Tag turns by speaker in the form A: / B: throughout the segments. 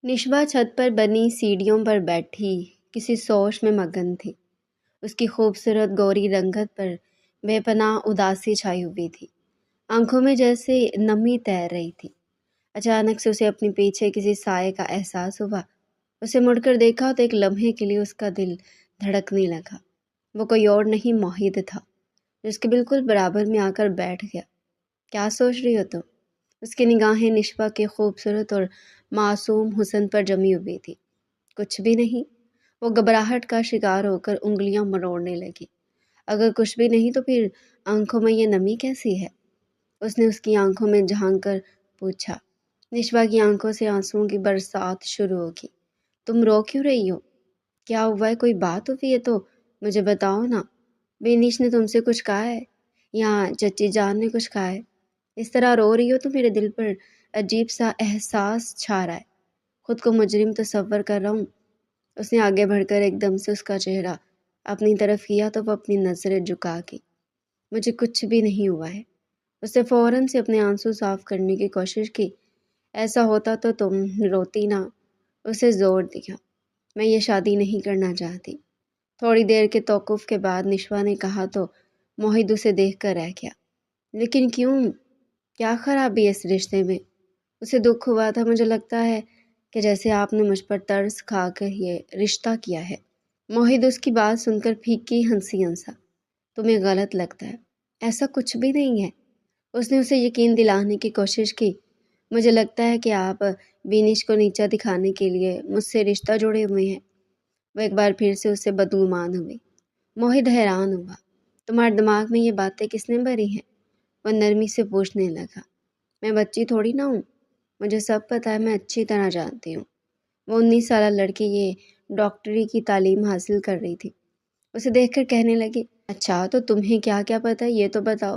A: نشوا چھت پر بنی سیڑھیوں پر بیٹھی کسی سوچ میں مگن تھی۔ اس کی خوبصورت گوری رنگت پر بے پناہ اداسی چھائی ہوئی تھی، آنکھوں میں جیسے نمی تیر رہی تھی۔ اچانک سے اسے اپنے پیچھے کسی سائے کا احساس ہوا۔ اسے مڑ کر دیکھا تو ایک لمحے کے لیے اس کا دل دھڑکنے لگا۔ وہ کوئی اور نہیں، موہد تھا، جو اس کے بالکل برابر میں آ کر بیٹھ گیا۔ کیا سوچ رہی ہو تم؟ اس کی نگاہیں نشوا کے خوبصورت اور معصوم حسن پر جمی ہوئی تھی۔ کچھ بھی نہیں، وہ گھبراہٹ کا شکار ہو کر انگلیاں مروڑنے لگی۔ اگر کچھ بھی نہیں تو پھر آنکھوں میں یہ نمی کیسی ہے؟ اس نے اس کی آنکھوں میں جھانک کر پوچھا۔ نشوا کی آنکھوں سے آنسوؤں کی برسات شروع ہوگی۔ تم رو کیوں رہی ہو؟ کیا ہوا ہے؟ کوئی بات ہوئی ہے تو مجھے بتاؤ نا۔ بینیش نے تم سے کچھ کہا ہے یا چچی جان نے کچھ کہا ہے؟ اس طرح رو رہی ہو تو میرے دل پر عجیب سا احساس چھا رہا ہے، خود کو مجرم تصور کر رہا ہوں۔ اس نے آگے بڑھ کر ایک دم سے اس کا چہرہ اپنی طرف کیا تو وہ اپنی نظریں جھکا کے، مجھے کچھ بھی نہیں ہوا ہے۔ اس نے فوراً سے اپنے آنسو صاف کرنے کی کوشش کی۔ ایسا ہوتا تو تم روتی نہ۔ اسے زور دیا۔ میں یہ شادی نہیں کرنا چاہتی۔ تھوڑی دیر کے توقف کے بعد نشوا نے کہا تو موہد اسے دیکھ کر رہ گیا۔ لیکن کیوں؟ کیا خرابی ہے اس رشتے میں؟ اسے دکھ ہوا تھا۔ مجھے لگتا ہے کہ جیسے آپ نے مجھ پر ترس کھا کر یہ رشتہ کیا ہے۔ موہد اس کی بات سن کر پھیکی ہنسی ہنسا۔ تمہیں غلط لگتا ہے، ایسا کچھ بھی نہیں ہے۔ اس نے اسے یقین دلانے کی کوشش کی۔ مجھے لگتا ہے کہ آپ بینش کو نیچا دکھانے کے لیے مجھ سے رشتہ جوڑے ہوئے ہیں۔ وہ ایک بار پھر سے اس سے بدگمان ہوئی۔ موہد حیران ہوا۔ تمہارے دماغ میں یہ باتیں کس نے بھری ہیں؟ وہ نرمی سے پوچھنے لگا۔ میں بچی تھوڑی نہ ہوں، مجھے سب پتہ ہے، میں اچھی طرح جانتی ہوں۔ وہ 19 سالہ لڑکی یہ ڈاکٹری کی تعلیم حاصل کر رہی تھی۔ اسے دیکھ کر کہنے لگی، اچھا تو تمہیں کیا کیا پتہ ہے یہ تو بتاؤ۔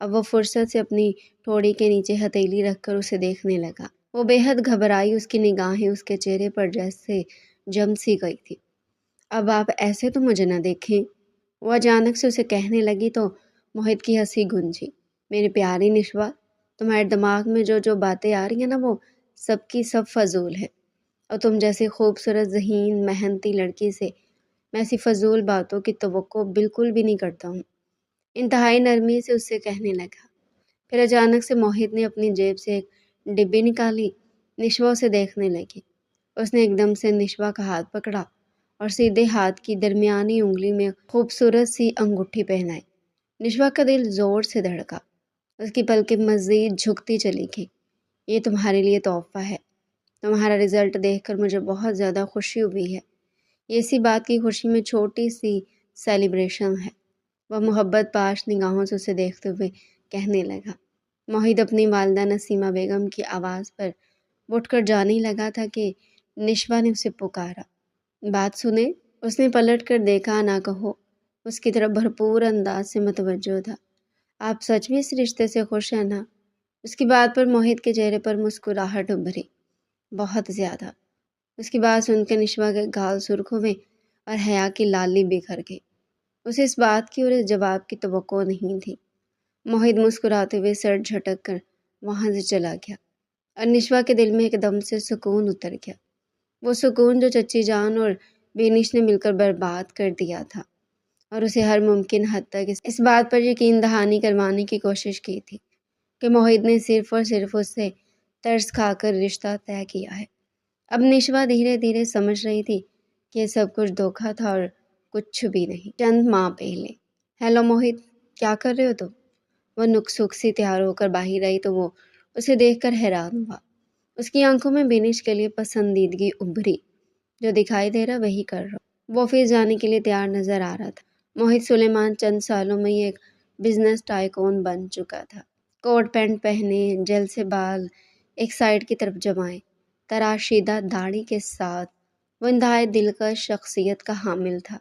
A: اب وہ فرصت سے اپنی ٹھوڑی کے نیچے ہتھیلی رکھ کر اسے دیکھنے لگا۔ وہ بے حد گھبرائی، اس کی نگاہیں اس کے چہرے پر جیسے جم سی گئی تھی۔ اب آپ ایسے تو مجھے نہ دیکھیں، وہ اچانک سے اسے کہنے لگی تو موہد کی ہنسی گونجی۔ میری پیاری نشوا، تمہارے دماغ میں جو باتیں آ رہی ہیں نا وہ سب کی سب فضول ہے، اور تم جیسی خوبصورت ذہین محنتی لڑکی سے میں ایسی فضول باتوں کی توقع بالکل بھی نہیں کرتا ہوں، انتہائی نرمی سے اس سے کہنے لگا۔ پھر اچانک سے موہد نے اپنی جیب سے ایک ڈبی نکالی۔ نشوا اسے دیکھنے لگی۔ اس نے ایک دم سے نشوا کا ہاتھ پکڑا اور سیدھے ہاتھ کی درمیانی انگلی میں خوبصورت سی انگوٹھی پہنائی۔ نشوا کا دل زور سے دھڑکا۔ اس کی پلکیں مزید جھکتی چلی گئی۔ یہ تمہارے لیے تحفہ ہے۔ تمہارا رزلٹ دیکھ کر مجھے بہت زیادہ خوشی ہوئی ہے۔ یہ اسی بات کی خوشی میں چھوٹی سی سیلیبریشن ہے۔ وہ محبت پاش نگاہوں سے اسے دیکھتے ہوئے کہنے لگا۔ موہد اپنی والدہ نسیمہ بیگم کی آواز پر اٹھ کر جانے لگا تھا کہ نشوا نے اسے پکارا۔ بات سنیں۔ اس نے پلٹ کر دیکھا۔ نہ کہو اس کی طرف بھرپور انداز سے متوجہ تھا۔ آپ سچ میں اس رشتے سے خوش ہیں نا؟ اس کی بات پر موہد کے چہرے پر مسکراہٹ ابھری۔ بہت زیادہ۔ اس کی بات سن کے نشوا کے گال سرخ ہوئے اور حیا کی لالی بکھر گئی۔ اسے اس بات کی اور اس جواب کی توقع نہیں تھی۔ موہد مسکراتے ہوئے سر جھٹک کر وہاں سے چلا گیا اور نشوا کے دل میں ایک دم سے سکون اتر گیا، وہ سکون جو چچی جان اور بینش نے مل کر برباد کر دیا تھا، اور اسے ہر ممکن حد تک اس بات پر یقین دہانی کروانے کی کوشش کی تھی کہ موہد نے صرف اور صرف اس سے ترس کھا کر رشتہ طے کیا ہے۔ اب نشوا دھیرے دھیرے سمجھ رہی تھی کہ یہ سب کچھ دھوکہ تھا اور کچھ بھی نہیں۔ چند ماہ پہلے۔ ہیلو موہد، کیا کر رہے ہو تم؟ وہ نک سی تیار ہو کر باہر آئی تو وہ اسے دیکھ کر حیران ہوا۔ اس کی آنکھوں میں بینش کے لیے پسندیدگی ابھری۔ جو دکھائی دے رہا وہی کر رہا۔ وہ آفس جانے کے لیے تیار نظر آ رہا تھا۔ موہد سلیمان چند سالوں میں یہ ایک بزنس ٹائکون بن چکا تھا۔ کوٹ پینٹ پہنے، جیل سے بال ایک سائڈ کی طرف جمائے، تراشیدہ داڑھی کے ساتھ وہ انتہائی دلکش شخصیت کا حامل تھا۔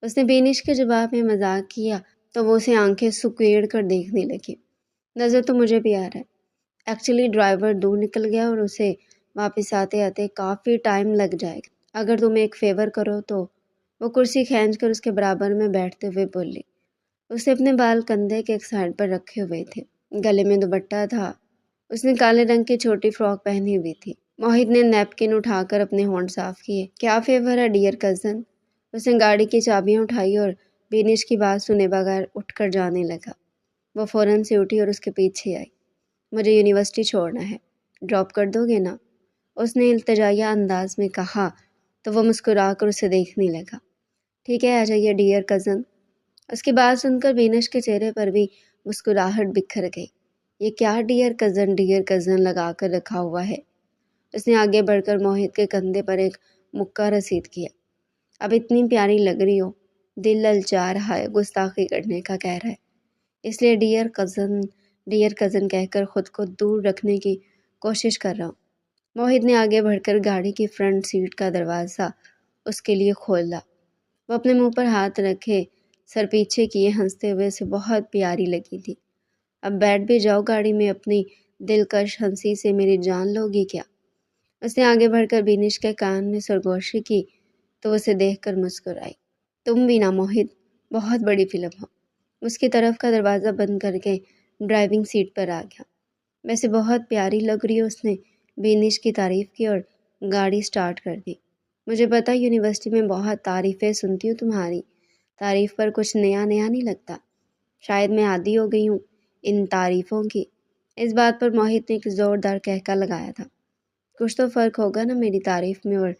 A: اس نے بینش کے جواب میں مذاق کیا تو وہ اسے آنکھیں سکیڑ کر دیکھنے لگی۔ نظر تو مجھے بھی آ رہا ہے۔ ایکچولی ڈرائیور دور نکل گیا اور اسے واپس آتے آتے کافی ٹائم لگ جائے گا۔ اگر تم ایک فیور کرو تو۔ وہ کرسی کھینچ کر اس کے برابر میں بیٹھتے ہوئے بولی۔ اس نے اپنے بال کندھے کے ایک سائڈ پر رکھے ہوئے تھے، گلے میں دوپٹہ تھا۔ اس نے کالے رنگ کی چھوٹی فراک پہنی ہوئی تھی۔ موہت نے نیپکن اٹھا کر اپنے ہونٹ صاف کیے۔ کیا فیور ہے ڈیئر کزن؟ اس نے گاڑی کی چابیاں اٹھائی اور بینش کی بات سنے بغیر اٹھ کر جانے لگا۔ وہ فوراً سے اٹھی اور اس کے پیچھے آئی۔ مجھے یونیورسٹی چھوڑنا ہے، ڈراپ کر دو گے نا؟ اس نے التجائیہ انداز میں کہا تو وہ مسکرا کر اسے دیکھنے لگا۔ ٹھیک ہے، آ جائیے ڈیئر کزن۔ اس کی بات سن کر بینش کے چہرے پر بھی مسکراہٹ بکھر گئی۔ یہ کیا ڈیئر کزن لگا کر رکھا ہوا ہے؟ اس نے آگے بڑھ کر موہت کے کندھے پر ایک مکہ رسید کیا۔ اب اتنی پیاری لگ رہی ہو، دل للچا رہا ہے، گستاخی کرنے کا کہہ رہا ہے، اس لیے ڈیئر کزن کہہ کر خود کو دور رکھنے کی کوشش کر رہا ہوں۔ موہت نے آگے بڑھ کر گاڑی کی فرنٹ سیٹ کا دروازہ اس کے لیے کھولا۔ وہ اپنے منہ پر ہاتھ رکھے سر پیچھے کیے ہنستے ہوئے اسے بہت پیاری لگی تھی۔ اب بیٹھ بھی جاؤ گاڑی میں، اپنی دلکش ہنسی سے میری جان لوگی کیا؟ اس نے آگے بڑھ کر بینش کے کان میں سرگوشی کی تو اسے دیکھ کر مسکرائی۔ تم بھی نا موہت، بہت بڑی فلم ہو۔ اس کی طرف کا دروازہ بند کر کے ڈرائیونگ سیٹ پر آ گیا۔ ویسے بہت پیاری لگ رہی ہو، اس نے بینش کی تعریف کی اور گاڑی سٹارٹ کر دی۔ مجھے پتہ یونیورسٹی میں بہت تعریفیں سنتی ہوں تمہاری، تعریف پر کچھ نیا نہیں لگتا۔ شاید میں عادی ہو گئی ہوں ان تعریفوں کی۔ اس بات پر موہت نے ایک زوردار کہکا لگایا تھا۔ کچھ تو فرق ہوگا نا میری تعریف میں اور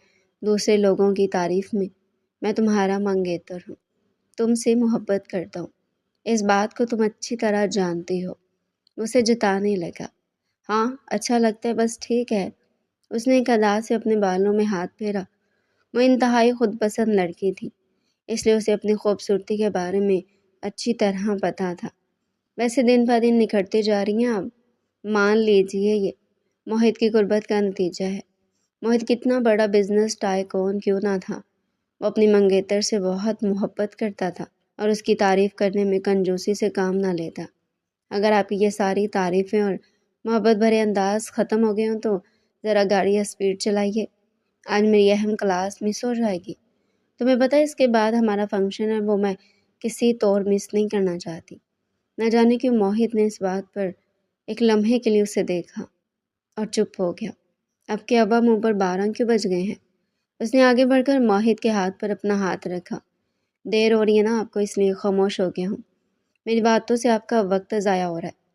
A: دوسرے لوگوں کی تعریف میں۔ میں تمہارا منگیتر ہوں، تم سے محبت کرتا ہوں، اس بات کو تم اچھی طرح جانتی ہو۔ اسے جتانے لگا۔ ہاں اچھا لگتا ہے، بس ٹھیک ہے۔ اس نے ایک ادا سے اپنے بالوں میں ہاتھ پھیرا۔ وہ انتہائی خود پسند لڑکی تھی، اس لیے اسے اپنی خوبصورتی کے بارے میں اچھی طرح پتہ تھا۔ ویسے دن بہ دن نکھرتے جا رہی ہیں آپ، مان لیجیے یہ موہت کی غربت کا نتیجہ ہے۔ موہت کتنا بڑا بزنس ٹائکون کیوں نہ تھا، وہ اپنی منگیتر سے بہت محبت کرتا تھا اور اس کی تعریف کرنے میں کنجوسی سے کام نہ لیتا۔ اگر آپ کی یہ ساری تعریفیں اور محبت بھرے انداز ختم ہو گئے ہوں تو ذرا گاڑی اسپیڈ چلائیے، آج میری اہم کلاس مس ہو جائے گی۔ تمہیں پتہ ہے اس کے بعد ہمارا فنکشن ہے، وہ میں کسی طور مس نہیں کرنا چاہتی۔ نہ جانے کیوں موہت نے اس بات پر ایک لمحے کے لیے اسے دیکھا اور چپ ہو گیا۔ اب کے ابا منہ پر 12 کیوں بج گئے ہیں؟ اس نے آگے بڑھ کر موہت کے ہاتھ پر اپنا ہاتھ رکھا۔ دیر ہو رہی ہے نا آپ کو، اس لیے خاموش ہو گیا ہوں، میری باتوں سے آپ کا وقت ضائع ہو رہا ہے۔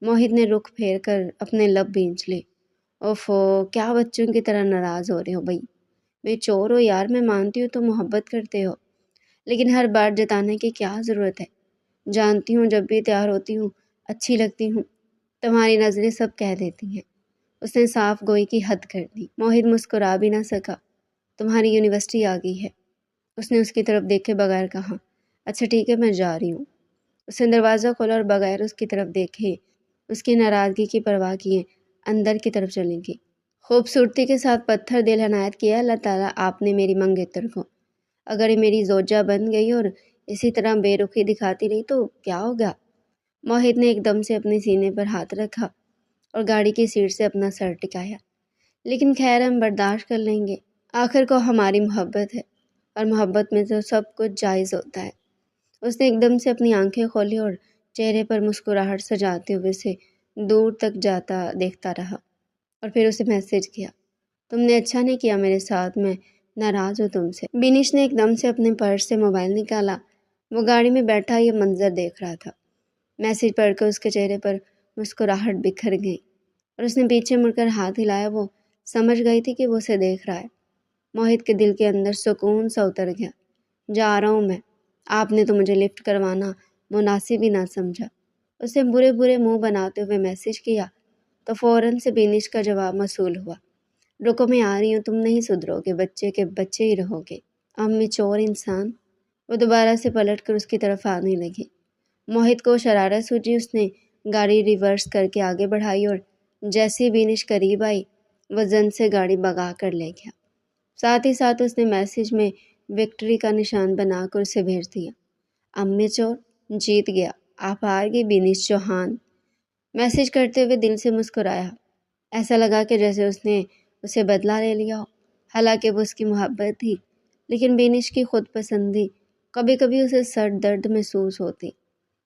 A: موہت نے رخ پھیر کر اپنے لب بھینچ لے۔ اوفو، کیا بچوں کی طرح ناراض ہو رہے ہو بھائی؟ بے چور ہو یار، میں مانتی ہوں تم محبت کرتے ہو، لیکن ہر بار جتانے کی کیا ضرورت ہے؟ جانتی ہوں جب بھی تیار ہوتی ہوں اچھی لگتی ہوں، تمہاری نظریں سب کہہ دیتی ہیں۔ اس نے صاف گوئی کی حد کر دی۔ موہت مسکرا بھی نہ سکا۔ تمہاری یونیورسٹی آ گئی ہے، اس نے اس کی طرف دیکھے بغیر کہا۔ اچھا ٹھیک ہے، میں جا رہی ہوں۔ اس نے دروازہ کھولا اور بغیر اس کی طرف دیکھے، اس کی ناراضگی کی پرواہ کیے اندر کی طرف چلیں گی۔ خوبصورتی کے ساتھ پتھر دل عنایت کیا اللہ تعالیٰ آپ نے میری منگیتر کو۔ اگر یہ میری زوجہ بن گئی اور اسی طرح بے رخی دکھاتی رہی تو کیا ہوگا؟ موہت نے ایک دم سے اپنے سینے پر ہاتھ رکھا اور گاڑی کی سیٹ سے اپنا سر ٹکایا۔ لیکن خیر، ہم برداشت کر لیں گے، آخر کو ہماری محبت ہے اور محبت میں تو سب کچھ جائز ہوتا ہے۔ اس نے ایک دم سے اپنی آنکھیں کھولی اور چہرے پر مسکراہٹ سجاتے ہوئے اسے دور تک جاتا دیکھتا رہا اور پھر اسے میسج کیا۔ تم نے اچھا نہیں کیا میرے ساتھ، میں ناراض ہوں تم سے۔ بینش نے ایک دم سے اپنے پرس سے موبائل نکالا۔ وہ گاڑی میں بیٹھا یہ منظر دیکھ رہا تھا۔ میسج پڑھ کر اس کے چہرے پر مسکراہٹ بکھر گئی اور اس نے پیچھے مڑ کر ہاتھ ہلایا۔ وہ سمجھ گئی تھی کہ وہ اسے دیکھ رہا ہے۔ موہت کے دل کے اندر سکون سا اتر گیا۔ جا رہا ہوں میں، آپ نے تو مجھے لفٹ کروانا مناسب ہی نہ سمجھا۔ اس نے برے منہ بناتے ہوئے میسج کیا تو فوراً سے بینش کا جواب موصول ہوا۔ رکو میں آ رہی ہوں، تم نہیں سدھرو گے، بچے کے بچے ہی رہو گے، چور انسان۔ وہ دوبارہ سے پلٹ کر اس کی طرف آنے لگی۔ موہت کو شرارت سوچی، اس نے گاڑی ریورس کر کے آگے بڑھائی اور جیسے ہی بینش قریب آئی وہ زن سے گاڑی بگا کر لے گیا۔ ساتھ ہی ساتھ اس نے میسج میں وکٹری کا نشان بنا کر اسے بھیج دیا۔ چور جیت گیا، آپ ہار گئے بینش چوہان۔ میسج کرتے ہوئے دل سے مسکرایا۔ ایسا لگا کہ جیسے اس نے اسے بدلہ لے لیا ہو۔ حالانکہ وہ اس کی محبت تھی، لیکن بینش کی خود پسندی کبھی کبھی اسے سر درد محسوس ہوتی۔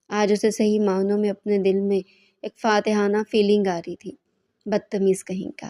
A: آج اسے صحیح معنوں میں اپنے دل میں ایک فاتحانہ فیلنگ آ رہی تھی۔ بدتمیز کہیں کا۔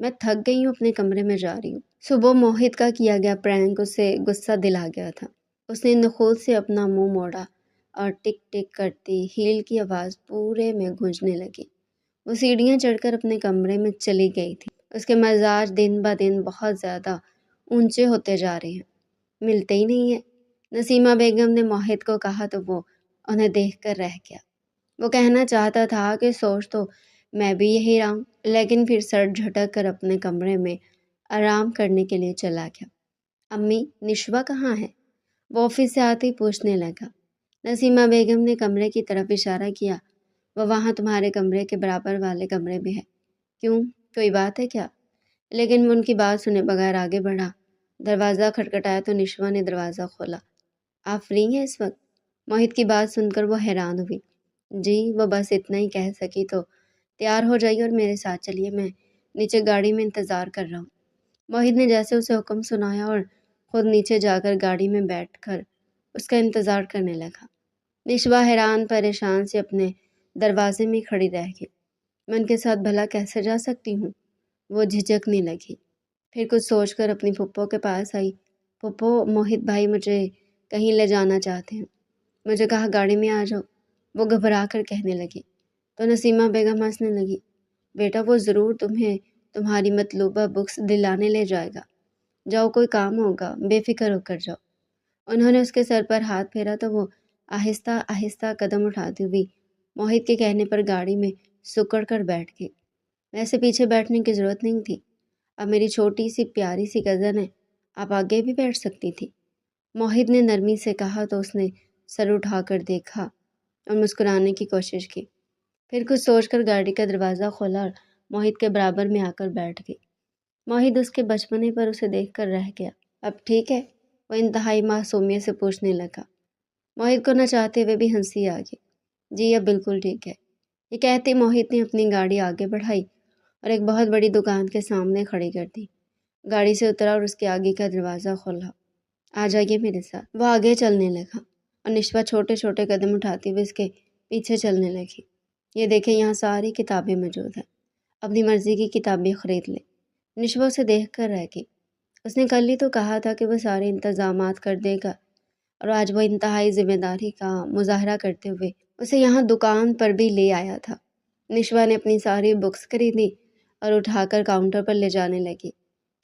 A: میں تھک گئی ہوں، اپنے کمرے میں جا رہی ہوں۔ صبح موہت کا کیا گیا پرینک اسے غصہ دلا گیا تھا۔ اس نے نخوت سے اپنا منہ موڑا اور ٹک ٹک کرتی ہیل کی آواز پورے میں گونجنے لگی۔ وہ سیڑھیاں چڑھ کر اپنے کمرے میں چلی گئی تھی۔ اس کے مزاج دن بہ دن بہت زیادہ اونچے ہوتے جا رہے ہیں۔ ملتے ہی نہیں ہیں۔ نسیمہ بیگم نے موہت کو کہا تو وہ انہیں دیکھ کر رہ گیا۔ وہ کہنا چاہتا تھا کہ سوچ تو میں بھی یہی رہا ہوں، لیکن پھر سر جھٹک کر اپنے کمرے میں آرام کرنے کے لیے چلا گیا۔ امی، نشوہ کہاں ہے؟ وہ آفس سے آتے ہی پوچھنے لگا۔ نسیمہ بیگم نے کمرے کی طرف اشارہ کیا۔ وہ وہاں تمہارے کمرے کے برابر والے کمرے میں ہے۔ کیوں؟ کوئی بات ہے کیا؟ لیکن وہ ان کی بات سنے بغیر آگے بڑھا۔ دروازہ کھٹکھٹایا تو نشوہ نے دروازہ کھولا۔ آپ فری ہیں اس وقت؟ موہت کی بات سن کر وہ حیران ہوئی۔ جی، وہ بس اتنا ہی کہہ سکی تو تیار ہو جائیے اور میرے ساتھ چلیے، میں نیچے گاڑی میں انتظار کر رہا ہوں۔ موہت نے جیسے اسے حکم سنایا اور خود نیچے جا کر گاڑی میں بیٹھ کر اس کا انتظار کرنے لگا۔ نشوہ حیران پریشان سے اپنے دروازے میں کھڑی رہ گئی۔ میں ان کے ساتھ بھلا کیسے جا سکتی ہوں؟ وہ جھجکنے لگی۔ پھر کچھ سوچ کر اپنی پھپھو کے پاس آئی۔ پھپھو، موہت بھائی مجھے کہیں لے جانا چاہتے ہیں، مجھے کہا گاڑی میں آ جاؤ، وہ گھبرا کر کہنے لگی۔ تو نسیمہ بیگم ہنسنے لگی۔ بیٹا، وہ ضرور تمہیں تمہاری مطلوبہ بکس دلانے لے جائے گا۔ جاؤ، کوئی کام ہوگا، بے فکر ہو کر جاؤ۔ انہوں نے اس کے سر پر ہاتھ پھیرا تو وہ آہستہ آہستہ قدم اٹھاتی ہوئی موہت کے کہنے پر گاڑی میں سکڑ کر بیٹھ گئی۔ ویسے پیچھے بیٹھنے کی ضرورت نہیں تھی، اب میری چھوٹی سی پیاری سی کزن ہے، آپ آگے بھی بیٹھ سکتی تھی، موہت نے نرمی سے کہا تو اس نے سر اٹھا کر دیکھا اور مسکرانے کی کوشش کی۔ پھر کچھ سوچ کر گاڑی کا دروازہ کھولا اور موہت کے برابر میں آ کر بیٹھ گئی۔ موہت اس کے بچپنے پر اسے دیکھ کر رہ گیا۔ اب ٹھیک ہے؟ وہ انتہائی معصومیت سے پوچھنے لگا۔ موہت کو نہ چاہتے ہوئے بھی ہنسی آ گئی۔ جی، اب بالکل ٹھیک ہے۔ یہ کہتے موہت نے اپنی گاڑی آگے بڑھائی اور ایک بہت بڑی دکان کے سامنے کھڑی کر دی۔ گاڑی سے اترا اور اس کے آگے کا دروازہ کھولا۔ آ جائیے میرے ساتھ۔ وہ آگے چلنے لگا اور نشوہ چھوٹے چھوٹے قدم اٹھاتے ہوئے اس کے پیچھے چلنے لگی۔ یہ دیکھیں، یہاں ساری کتابیں موجود ہیں، اپنی مرضی کی کتابیں خرید لیں۔ نشوہ اسے دیکھ کر رہ گئی۔ اس نے کل ہی تو کہا تھا کہ وہ سارے انتظامات کر دے گا، اور آج وہ انتہائی ذمہ داری کا مظاہرہ کرتے ہوئے اسے یہاں دکان پر بھی لے آیا تھا۔ نشوہ نے اپنی ساری بکس خریدی اور اٹھا کر کاؤنٹر پر لے جانے لگی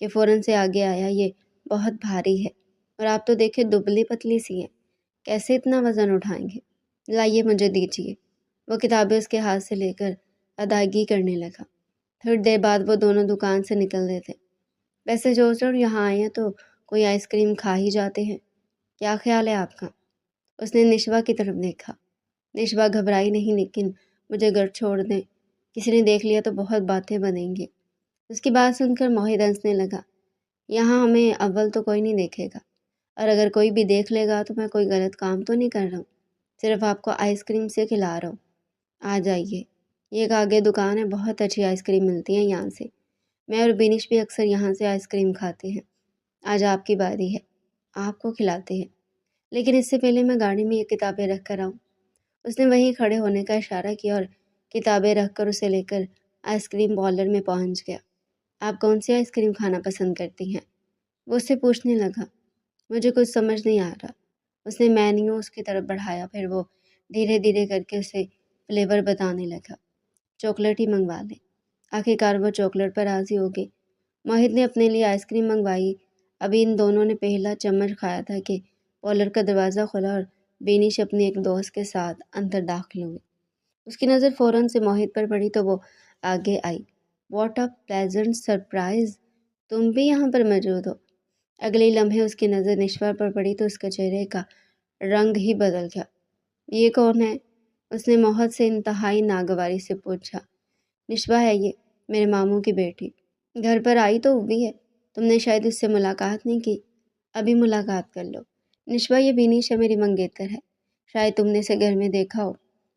A: کہ فوراً سے آگے آیا، یہ بہت بھاری ہے اور آپ تو دیکھیں دبلی پتلی سی ہیں، کیسے اتنا وزن اٹھائیں گے؟ لائیے، مجھے دیجیے۔ وہ کتابیں اس کے ہاتھ سے لے کر ادائیگی کرنے لگا۔ تھوڑی دیر بعد وہ دونوں دکان سے نکل رہے تھے۔ ویسے سوچ رہا ہوں یہاں آئے ہیں تو کوئی آئس کریم کھا ہی جاتے ہیں، کیا خیال ہے آپ کا؟ اس نے نشوہ کی طرف دیکھا۔ نشوہ گھبرائی نہیں، لیکن مجھے گھر چھوڑ دیں، کسی نے دیکھ لیا تو بہت باتیں بنیں گی۔ اس کی بات سن کر موہت ہنسنے لگا۔ یہاں ہمیں اول تو کوئی نہیں دیکھے گا، اور اگر کوئی بھی دیکھ لے گا تو میں کوئی غلط کام تو نہیں کر رہا ہوں، صرف آپ کو آئس کریم سے کھلا رہا ہوں۔ آ جائیے، یہ ایک آگے دکان ہے، بہت اچھی آئس کریم ملتی ہے یہاں سے، میں اور بینش بھی اکثر یہاں سے آئس کریم کھاتے ہیں۔ آج آپ کی باری ہے، آپ کو کھلاتے ہیں، لیکن اس سے پہلے میں گاڑی میں یہ کتابیں رکھ کر آؤں۔ اس نے وہیں کھڑے ہونے کا اشارہ کیا اور کتابیں رکھ کر اسے لے کر آئس کریم پارلر میں پہنچ گیا۔ آپ کون سی آئس کریم کھانا پسند کرتی ہیں؟ وہ اس سے پوچھنے لگا۔ مجھے کچھ سمجھ نہیں آ رہا۔ اس نے مینیو اس کی طرف بڑھایا، پھر وہ دھیرے دھیرے کر کے اسے فلیور بتانے لگا۔ چاکلیٹ ہی منگوا لیں۔ آخر کار وہ چاکلیٹ پر راضی ہو گئی۔ موہت نے اپنے لیے آئس کریم منگوائی۔ ابھی ان دونوں نے پہلا چمچ کھایا تھا کہ پارلر کا دروازہ کھلا اور بینش اپنے ایک دوست کے ساتھ اندر داخل ہوئی۔ اس کی نظر فوراً سے موہت پر پڑی تو وہ آگے آئی۔ واٹ اے پلیزنٹ سرپرائز، تم بھی یہاں پر موجود ہو۔ اگلے لمحے اس کی نظر نشوہ پر پڑی تو اس کے چہرے کا رنگ ہی بدل گیا۔ یہ کون ہے؟ اس نے موہت سے انتہائی ناگواری سے پوچھا۔ نشوہ ہے یہ، میرے ماموں کی بیٹی، گھر پر آئی تو ہوئی ہے، تم نے شاید اس سے ملاقات نہیں کی، ابھی ملاقات کر لو۔ نشوہ، یہ بینش ہے، میری منگیتر ہے، شاید تم نے اسے گھر میں دیکھا ہو۔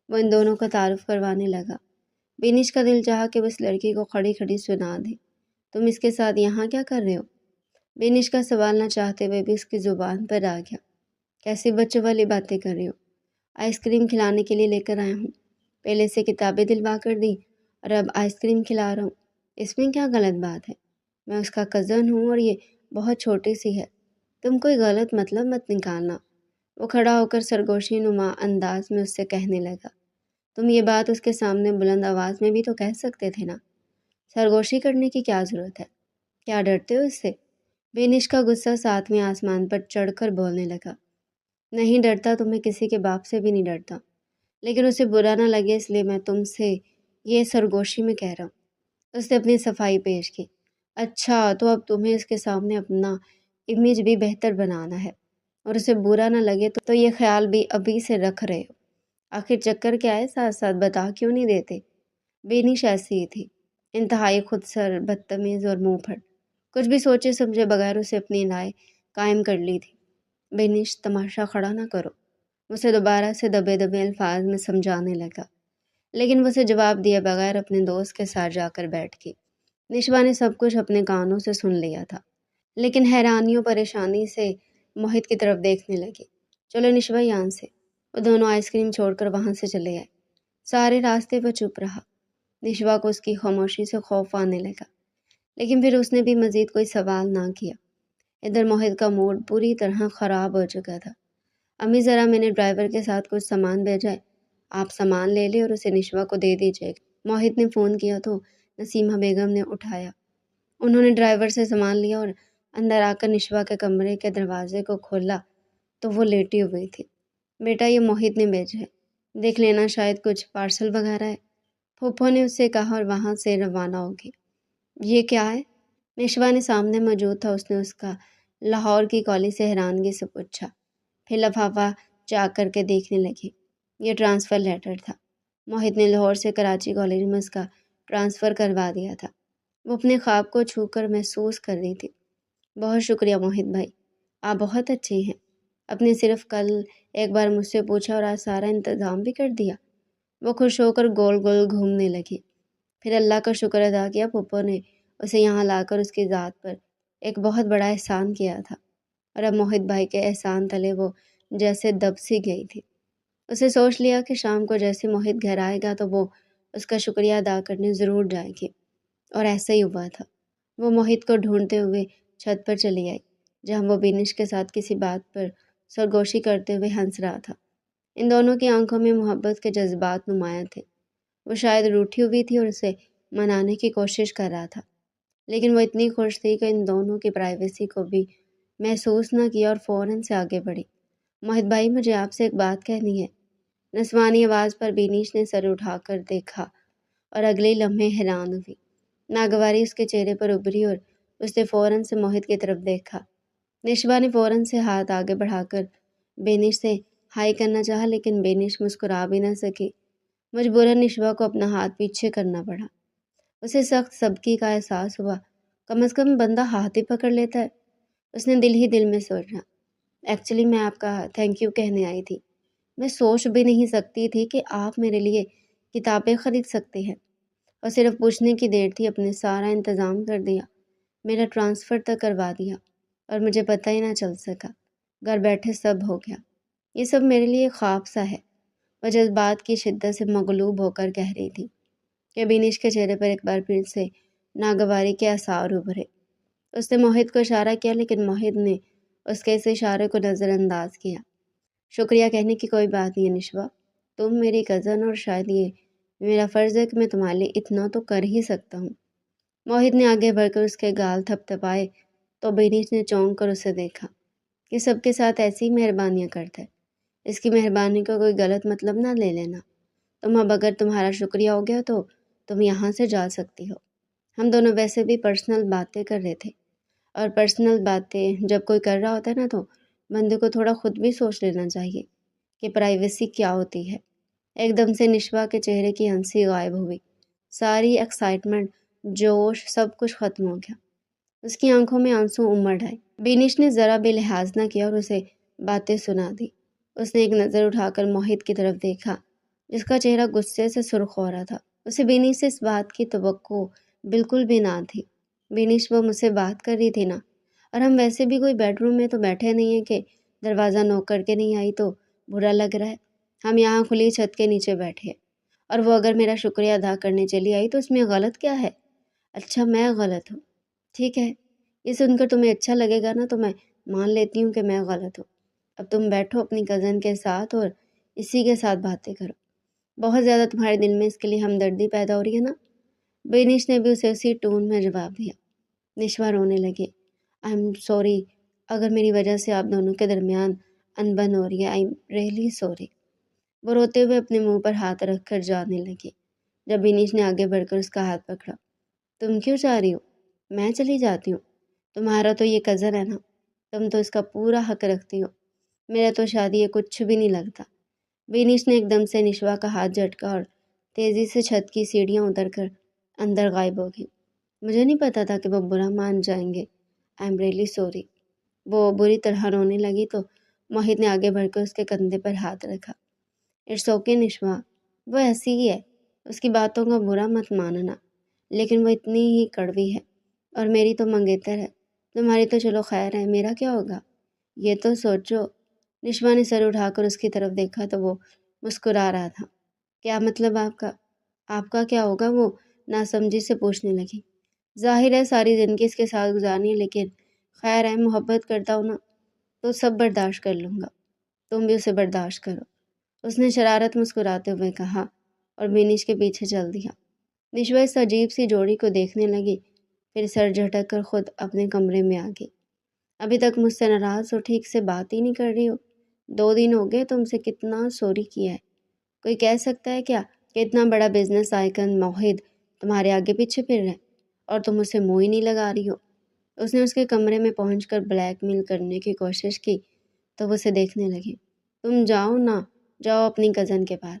A: وہ ان دونوں کا تعارف کروانے لگا۔ بینش کا دل چاہا کہ وہ اس لڑکی کو کھڑی کھڑی سنا دے۔ تم اس کے ساتھ یہاں کیا کر رہے ہو؟ بینش کا سوال نہ چاہتے ہوئے بھی اس کی زبان پر آ گیا۔ کیسی بچوں والی باتیں کر رہے ہو؟ آئس کریم کھلانے کے لیے لے کر آیا ہوں، پہلے سے کتابیں دلوا کر دی اور اب آئس کریم کھلا رہا ہوں، اس میں کیا غلط بات ہے؟ میں اس کا کزن ہوں اور یہ بہت چھوٹی سی ہے، تم کوئی غلط مطلب مت نکالنا۔ وہ کھڑا ہو کر سرگوشی نما انداز میں اس سے کہنے لگا۔ تم یہ بات اس کے سامنے بلند آواز میں بھی تو کہہ سکتے تھے نا، سرگوشی کرنے کی کیا ضرورت ہے؟ کیا ڈرتے ہو اس سے؟ بینش کا غصہ ساتویں آسمان پر چڑھ کر بولنے لگا۔ نہیں ڈرتا تو میں کسی کے باپ سے بھی نہیں ڈرتا، لیکن اسے برا نہ لگے اس لیے میں تم سے یہ سرگوشی میں کہہ رہا ہوں۔ اس نے اپنی صفائی پیش کی۔ اچھا، تو اب تمہیں اس کے سامنے اپنا امیج بھی بہتر بنانا ہے، اور اسے برا نہ لگے تو یہ خیال بھی ابھی سے رکھ رہے ہو۔ آخر چکر کیا ہے؟ ساتھ ساتھ بتا کیوں نہیں دیتے؟ بینش ایسی ہی تھی، انتہائی خود سر، بدتمیز اور منہ پھٹ، کچھ بھی سوچے سمجھے بغیر اسے اپنی رائے قائم کر لی تھی۔ بینش، تماشا کھڑا نہ کرو، اسے دوبارہ سے دبے دبے الفاظ میں سمجھانے لگا، لیکن وہ اسے جواب دیے بغیر اپنے دوست کے ساتھ جا کر بیٹھ گئی۔ نشوا نے سب کچھ اپنے کانوں سے سن لیا تھا، لیکن حیرانی و پریشانی سے موہت کی طرف دیکھنے لگی۔ چلو نشوا یہاں سے۔ وہ دونوں آئس کریم چھوڑ کر وہاں سے چلے آئے۔ سارے راستے وہ چپ رہا۔ نشوا کو اس کی خاموشی سے خوف آنے لگا، لیکن پھر اس نے بھی مزید کوئی سوال نہ کیا۔ ادھر موہت کا موڈ پوری طرح خراب ہو چکا تھا۔ امی ذرا میں نے ڈرائیور کے ساتھ کچھ سامان بھیجا ہے، آپ سامان لے لیں اور اسے نشوا کو دے دیجیے گا۔ موہت نے فون کیا تو نسیمہ بیگم نے اٹھایا۔ انہوں نے ڈرائیور سے سامان لیا اور اندر آ کر نشوا کے کمرے کے دروازے کو کھولا تو وہ لیٹی ہوئی تھی۔ بیٹا، یہ موہت نے بھیجا ہے، دیکھ لینا، شاید کچھ پارسل وغیرہ ہے، پھوپھو نے اس سے کہا اور وہاں سے روانہ ہوگی۔ یہ کیا ہے؟ نشوا نے سامنے موجود تھا، اس نے اس کا لاہور کی کالی سے حیرانگی سے پوچھا، پھر لفافہ چاک کر کے دیکھنے لگی۔ یہ ٹرانسفر لیٹر تھا، موہت نے لاہور سے کراچی کالج میں اس کا ٹرانسفر کروا دیا تھا۔ وہ اپنے خواب کو چھو کر محسوس کر رہی تھی۔ بہت شکریہ موہت بھائی، آپ بہت اچھے ہیں، آپ نے صرف کل ایک بار مجھ سے پوچھا اور آج سارا انتظام بھی کر دیا۔ وہ خوش ہو کر گول گول گھومنے لگی، پھر اللہ کا شکر ادا کیا پھوپھو نے اسے یہاں لا کر اس کی ذات پر ایک بہت بڑا احسان کیا تھا، اور اب موہت بھائی کے احسان تلے وہ جیسے دب سی گئی تھی۔ اسے سوچ لیا کہ شام کو جیسے موہت گھر آئے گا تو وہ اس کا شکریہ ادا کرنے ضرور جائے گی، اور ایسا ہی ہوا تھا۔ وہ موہت کو ڈھونڈتے ہوئے چھت پر چلی آئی، جہاں وہ بینش کے ساتھ کسی بات پر سرگوشی کرتے ہوئے ہنس رہا تھا۔ ان دونوں کی آنکھوں میں محبت کے جذبات نمایاں تھے۔ وہ شاید روٹھی ہوئی تھی اور اسے منانے کی کوشش کر رہا تھا، لیکن وہ اتنی خوش تھی کہ ان دونوں کی پرائیویسی کو بھی محسوس نہ کیا اور فوراً سے آگے بڑھی۔ موہت بھائی، مجھے آپ سے ایک بات کہنی ہے۔ نسوانی آواز پر بینش نے سر اٹھا کر دیکھا اور اگلے لمحے حیران ہوئی۔ ناگواری اس کے چہرے پر ابھری اور اس نے فوراً سے موہت کی طرف دیکھا۔ نشوا نے فوراً سے ہاتھ آگے بڑھا کر بینش سے ہائی کرنا چاہا، لیکن بینش مسکرا بھی نہ سکی۔ مجبوراً نشوا کو اپنا ہاتھ پیچھے کرنا پڑا۔ اسے سخت سبکی کا احساس ہوا، کم از کم بندہ ہاتھ ہی پکڑ لیتا ہے۔ اس نے دل ہی دل میں سوچا، ایکچولی میں آپ کا تھینک یو کہنے آئی تھی۔ میں سوچ بھی نہیں سکتی تھی کہ آپ میرے لیے کتابیں خرید سکتے ہیں، اور صرف پوچھنے کی دیر تھی، اپنے سارا انتظام کر دیا، میرا ٹرانسفر تک کروا دیا، اور مجھے پتہ ہی نہ چل سکا، گھر بیٹھے سب ہو گیا۔ یہ سب میرے لیے خواب سا ہے۔ وہ جذبات کی شدت سے مغلوب ہو کر کہہ رہی تھی کہ بینش کے چہرے پر ایک بار پھر سے ناگواری کے آثار ابھرے۔ اس نے موہت کو اشارہ کیا، لیکن موہت نے اس کے اس اشارے کو نظر انداز کیا۔ شکریہ کہنے کی کوئی بات نہیں ہے نشوا، تم میری کزن، اور شاید یہ میرا فرض ہے کہ میں تمہارے لیے اتنا تو کر ہی سکتا ہوں۔ موہت نے آگے بڑھ کر اس کے گال تھپ تھپائے تو بینش نے چونک کر اسے دیکھا۔ یہ سب کے ساتھ ایسی ہی مہربانیاں کرتا ہے، اس کی مہربانی کا کوئی غلط مطلب نہ لے لینا۔ تم اب اگر تمہارا شکریہ ہو گیا تو تم یہاں سے جا سکتی ہو۔ ہم دونوں ویسے بھی پرسنل باتیں کر رہے تھے، اور پرسنل باتیں جب کوئی کر رہا ہوتا ہے نا تو بندے کو تھوڑا خود بھی سوچ لینا چاہیے کہ پرائیویسی کیا ہوتی ہے۔ ایک دم سے نشوا کے چہرے کی ہنسی غائب ہوئی، ساری ایکسائٹمنٹ، جوش، سب کچھ ختم ہو گیا۔ اس کی آنکھوں میں آنسو امڑ آئے۔ بینش نے ذرا بھی لحاظ نہ کیا اور اسے باتیں سنا دی۔ اس نے ایک نظر اٹھا کر موہت کی طرف دیکھا، جس کا چہرہ غصے سے سرخ ہو رہا تھا۔ اسے بینش سے اس بات کی توقع بالکل بھی نہ تھی۔ بینش، وہ مجھ سے بات کر رہی تھی نا، اور ہم ویسے بھی کوئی بیڈ روم میں تو بیٹھے نہیں ہیں کہ دروازہ نوک کر کے نہیں آئی تو برا لگ رہا ہے۔ ہم یہاں کھلی چھت کے نیچے بیٹھے ہیں، اور وہ اگر میرا شکریہ ادا کرنے چلی آئی تو اس میں غلط کیا ہے؟ اچھا میں غلط ہوں، ٹھیک ہے، یہ سن کر تمہیں اچھا لگے گا نا تو میں مان لیتی ہوں کہ میں غلط ہوں۔ اب تم بیٹھو اپنی کزن کے ساتھ اور اسی کے ساتھ باتیں کرو۔ بہت زیادہ تمہارے دل میں اس کے لیے ہمدردی پیدا ہو رہی ہے نا؟ بینش نے بھی اسے اسی ٹون میں جواب دیا۔ نشوا رونے لگے۔ آئی ایم سوری، اگر میری وجہ سے آپ دونوں کے درمیان انبن ہو رہی ہے، آئی ایم ریئلی سوری۔ وہ روتے ہوئے اپنے منہ پر ہاتھ رکھ کر جانے لگے جب بینش نے آگے بڑھ کر اس کا ہاتھ پکڑا۔ تم کیوں جا رہی ہو؟ میں چلی جاتی ہوں، تمہارا تو یہ کزن ہے نا، تم تو اس کا پورا حق رکھتی ہو، میرا تو شادی یہ کچھ بھی نہیں لگتا۔ بینش نے ایک دم سے نشوا کا ہاتھ جھٹکا اور تیزی سے چھت کی سیڑھیاں اتر کر اندر غائب ہو گئی۔ مجھے نہیں پتا تھا کہ وہ برا مان جائیں گے، آئی ایم ریئلی سوری۔ وہ بری طرح رونے لگی تو موہت نے آگے بڑھ کر اس کے کندھے پر ہاتھ رکھا۔ اٹس اوکے نشوا، وہ ایسی ہی ہے، اس کی باتوں کا برا مت ماننا، لیکن وہ اتنی ہی کڑوی ہے، اور میری تو منگیتر ہے، تمہاری تو چلو خیر ہے، میرا کیا ہوگا؟ یہ تو سوچو۔ نشوا نے سر اٹھا کر اس کی طرف دیکھا تو وہ مسکرا رہا تھا۔ کیا مطلب آپ کا؟ آپ کا کیا ہوگا؟ وہ ناسمجھی سے پوچھنے لگی۔ ظاہر ہے ساری زندگی اس کے ساتھ گزارنی ہے، لیکن خیر ہے، محبت کرتا ہوں نا تو سب برداشت کر لوں گا، تم بھی اسے برداشت کرو، اس نے شرارت مسکراتے ہوئے کہا اور بینش کے پیچھے چل دیا۔ نشوا اس عجیب سی جوڑی کو دیکھنے لگی، پھر سر جھٹک کر خود اپنے کمرے میں آ گئی۔ ابھی تک مجھ سے ناراض ہو، ٹھیک سے بات ہی نہیں کر رہی ہو؟ 2 دن ہو گئے تم سے کتنا سوری کیا ہے، کوئی کہہ سکتا ہے کیا کہ اتنا بڑا بزنس آئیکن موہد تمہارے آگے پیچھے پھر رہے اور تم اسے منہ ہی نہیں لگا رہی ہو؟ اس نے اس کے کمرے میں پہنچ کر بلیک میل کرنے کی کوشش کی تو وہ اسے دیکھنے لگی۔ تم جاؤ نا، جاؤ اپنی کزن کے پاس۔